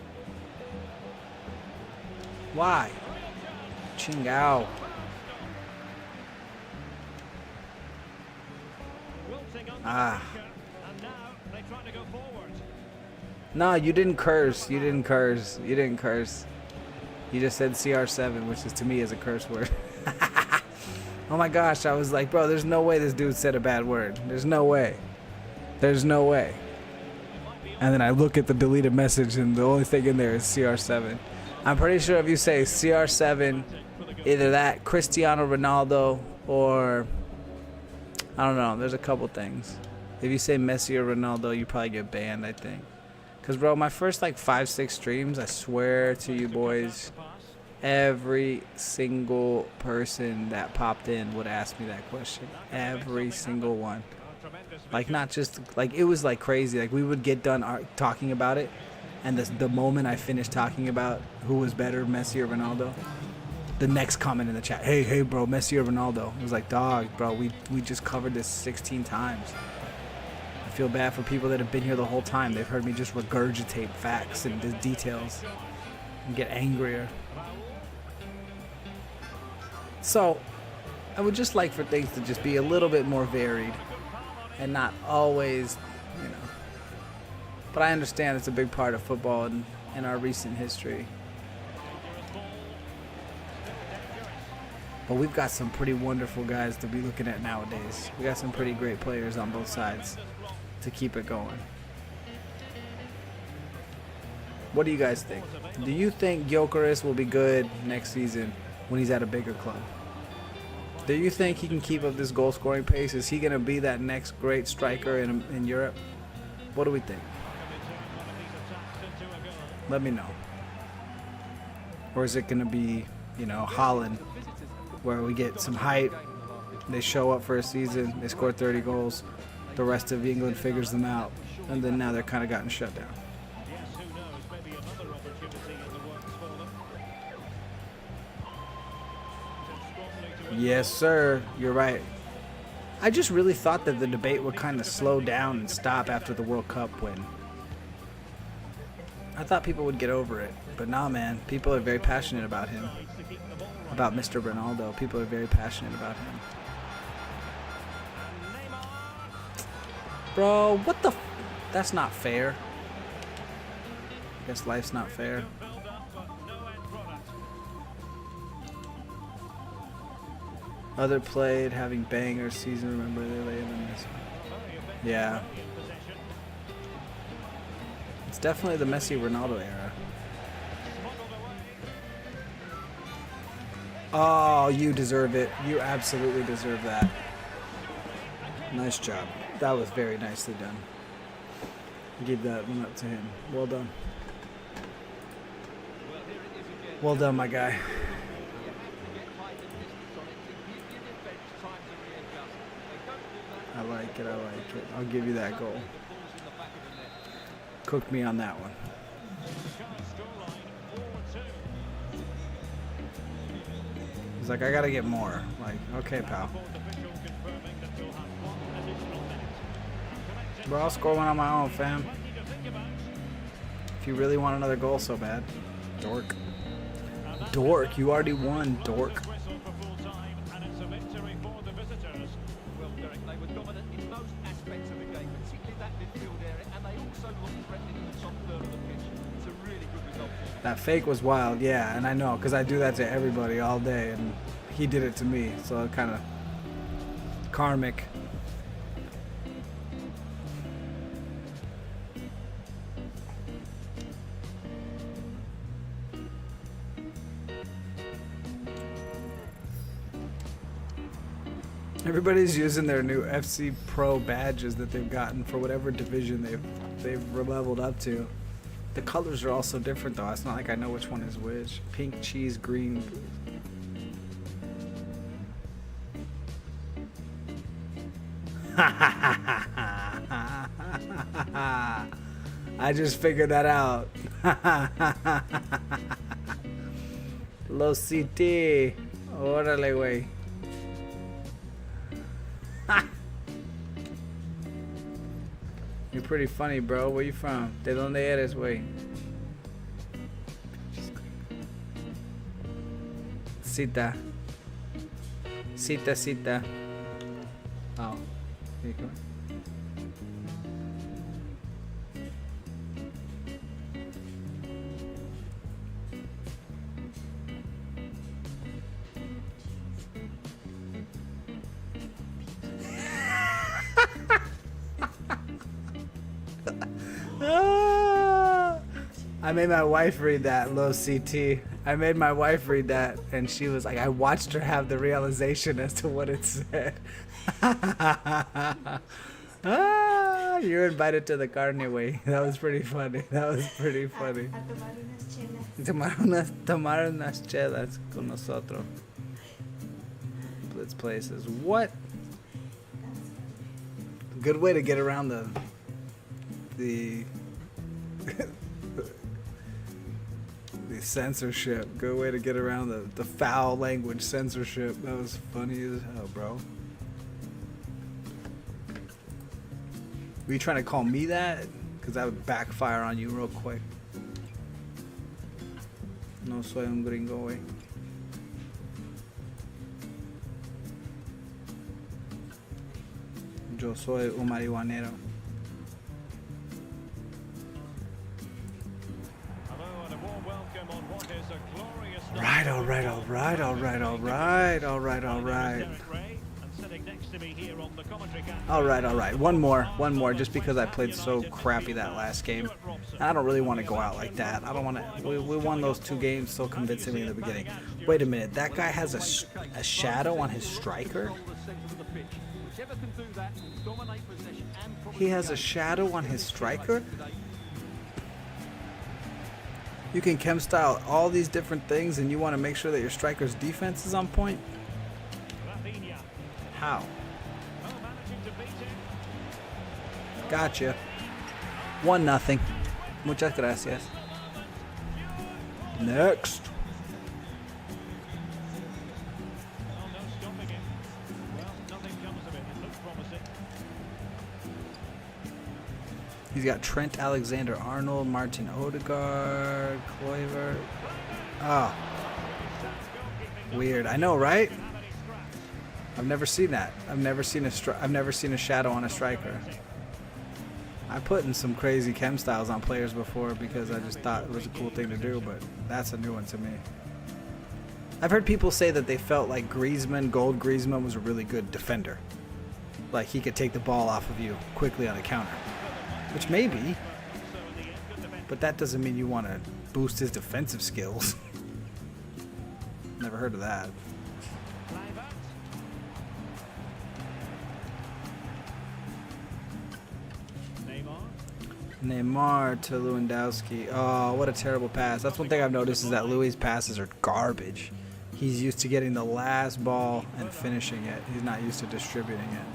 Why? Chingao. Ah. No, you didn't curse. You didn't curse. You didn't curse. You just said CR7, which is to me is a curse word. Oh my gosh, I was like, bro, there's no way this dude said a bad word. There's no way. There's no way. And then I look at the deleted message and the only thing in there is CR7. I'm pretty sure if you say CR7, either that, Cristiano Ronaldo, or I don't know, there's a couple things. If you say Messi or Ronaldo, you probably get banned, I think. Because, bro, my first, like, 5-6 streams, I swear to you boys, every single person that popped in would ask me that question. Every single one. Like, not just, like, it was, like, crazy. Like, we would get done talking about it, and the moment I finished talking about who was better, Messi or Ronaldo, the next comment in the chat, hey, bro, Messi or Ronaldo? It was like, dog, bro, we just covered this 16 times. I feel bad for people that have been here the whole time. They've heard me just regurgitate facts and the details and get angrier. So, I would just like for things to just be a little bit more varied and not always, you know. But I understand it's a big part of football in our recent history. But we've got some pretty wonderful guys to be looking at nowadays. We got some pretty great players on both sides to keep it going. What do you guys think? Do you think Gyökeres will be good next season when he's at a bigger club? Do you think he can keep up this goal scoring pace? Is he going to be that next great striker in Europe? What do we think? Let me know. Or is it going to be, you know, Holland, where we get some hype, they show up for a season, they score 30 goals, the rest of England figures them out, and then now they're kind of gotten shut down. Yes, sir. You're right. I just really thought that the debate would kind of slow down and stop after the World Cup win. I thought people would get over it, but nah, man. People are very passionate about him. About Mr. Ronaldo. People are very passionate about him. Bro, what the that's not fair. I guess life's not fair. Other played having banger season. Remember they lay in this. Yeah. It's definitely the Messi Ronaldo era. Oh, you deserve it. You absolutely deserve that. Nice job. That was very nicely done. Give that one up to him. Well done. Well done, my guy. I like it. I like it. I'll give you that goal. Cook me on that one. He's like, I gotta get more. Like, okay, pal. Bro, I'll score one on my own, fam. If you really want another goal so bad. Dork. Dork, you already won, dork. That fake was wild, yeah, and I know, because I do that to everybody all day, and he did it to me, so it kind of karmic. Everybody's using their new FC Pro badges that they've gotten for whatever division they've leveled up to. The colors are all so different though. It's not like I know which one is which. Pink, cheese, green. I just figured that out. Los CT. Órale, güey. You're pretty funny, bro. Where you from? ¿De dónde eres, güey? Cita. Cita, cita. Oh. Here you go. I made my wife read that, low CT. I made my wife read that, and she was like, I watched her have the realization as to what it said. You're invited to the carne, güey. That was pretty funny. That was pretty funny. Tomar unas chelas con nosotros. Blitz places. What? Good way to get around the the censorship. Good way to get around the foul language censorship. That was funny as hell, bro. Were you trying to call me that? Because that would backfire on you real quick. No soy un gringo, güey. Yo soy un marihuanero. Alright, alright, alright, alright, alright, alright, alright. Alright, alright. One more, just because I played so crappy that last game. I don't really want to go out like that. I don't want to. We won those 2 games so convincingly in the beginning. Wait a minute, that guy has a shadow on his striker? He has a shadow on his striker? You can chem style all these different things and you want to make sure that your striker's defense is on point? How? Gotcha. 1-0. Muchas gracias. Next. He's got Trent Alexander-Arnold, Martin Odegaard, Kluivert. Oh. Weird. I know, right? I've never seen that. I've never seen a shadow on a striker. I put in some crazy chem styles on players before because I just thought it was a cool thing to do, but that's a new one to me. I've heard people say that they felt like Gold Griezmann was a really good defender. Like he could take the ball off of you quickly on a counter. Which may be, but that doesn't mean you want to boost his defensive skills. Never heard of that. Neymar to Lewandowski. Oh, what a terrible pass. That's one thing I've noticed is that Louis' passes are garbage. He's used to getting the last ball and finishing it. He's not used to distributing it.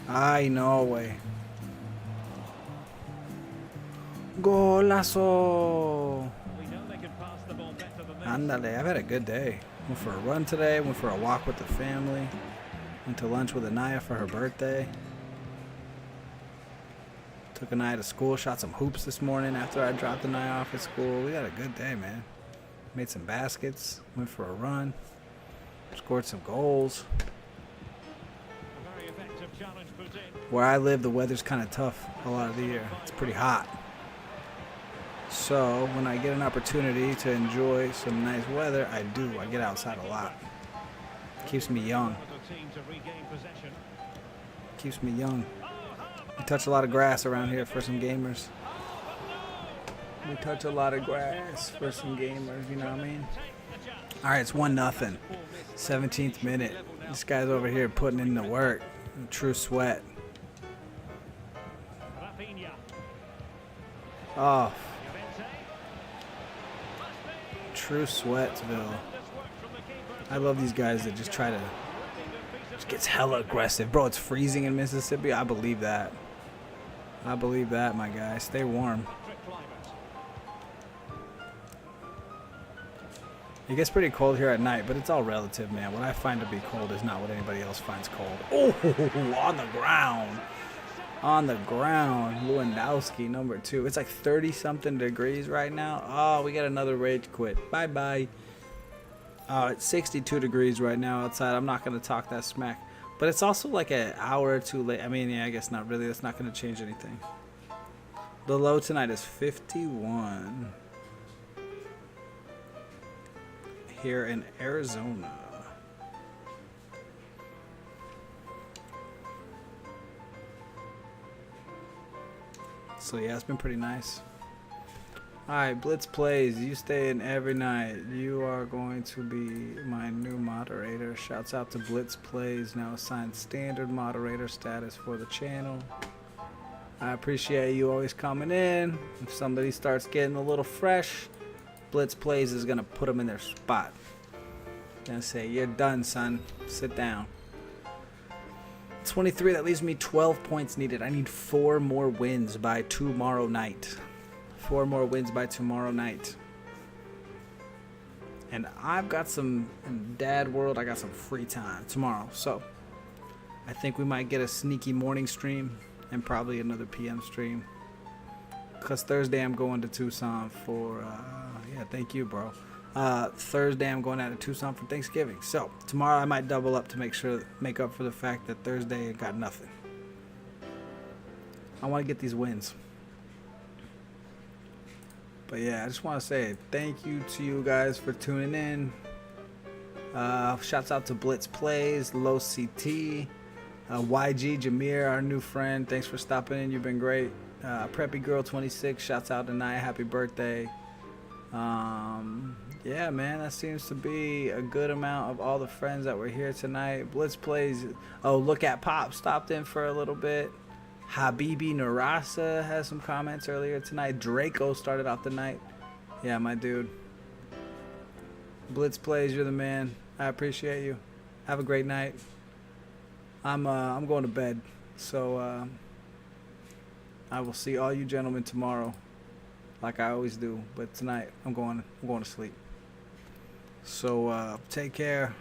Ay, no way. Golazo! Andale, I've had a good day. Went for a run today, went for a walk with the family, went to lunch with Anaya for her birthday. Took Anaya to school, shot some hoops this morning after I dropped Anaya off at school. We had a good day, man. Made some baskets, went for a run, scored some goals. Where I live, the weather's kind of tough a lot of the year. It's pretty hot. So when I get an opportunity to enjoy some nice weather, I do. I get outside a lot. Keeps me young. Keeps me young. We touch a lot of grass around here for some gamers. We touch a lot of grass for some gamers, you know what I mean? Alright, it's 1-0. 17th minute. This guy's over here putting in the work. True sweat. Oh, true Sweatsville. I love these guys that just try to, just gets hella aggressive. Bro, it's freezing in Mississippi. I believe that. I believe that, my guy. Stay warm. It gets pretty cold here at night, but it's all relative, man. What I find to be cold is not what anybody else finds cold. Oh, on the ground. On the ground. Lewandowski, number 2. It's like 30-something degrees right now. Oh, we got another rage quit. Bye-bye. It's 62 degrees right now outside. I'm not going to talk that smack. But it's also like an hour or two late. I mean, yeah, I guess not really. That's not going to change anything. The low tonight is 51. Here in Arizona. So yeah, it's been pretty nice. Alright, Blitz Plays, you stay in every night. You are going to be my new moderator. Shouts out to Blitz Plays, now assigned standard moderator status for the channel. I appreciate you always coming in. If somebody starts getting a little fresh, Blitz Plays is going to put them in their spot. Gonna say, you're done, son. Sit down. 23, that leaves me 12 points needed. I need 4 more wins by tomorrow night. 4 more wins by tomorrow night. And I've got some, in Dad World, I got some free time tomorrow. So, I think we might get a sneaky morning stream and probably another PM stream. Because Thursday I'm going to Tucson for, yeah, thank you, bro. Thursday I'm going out to Tucson for Thanksgiving. So tomorrow I might double up to make up for the fact that Thursday I got nothing. I want to get these wins. But yeah, I just want to say thank you to you guys for tuning in. Shouts out to Blitz Plays, Low CT, YG Jameer, our new friend. Thanks for stopping in. You've been great. Preppy Girl 26. Shouts out to Naya. Happy birthday. Yeah, man, that seems to be a good amount of all the friends that were here tonight. Blitz Plays. Oh, Look at Pop stopped in for a little bit. Habibi Narasa has some comments earlier tonight. Draco started off the night. Yeah, my dude. Blitz Plays, you're the man. I appreciate you. Have a great night. I'm going to bed, so I will see all you gentlemen tomorrow, like I always do. But tonight I'm going to sleep. So take care.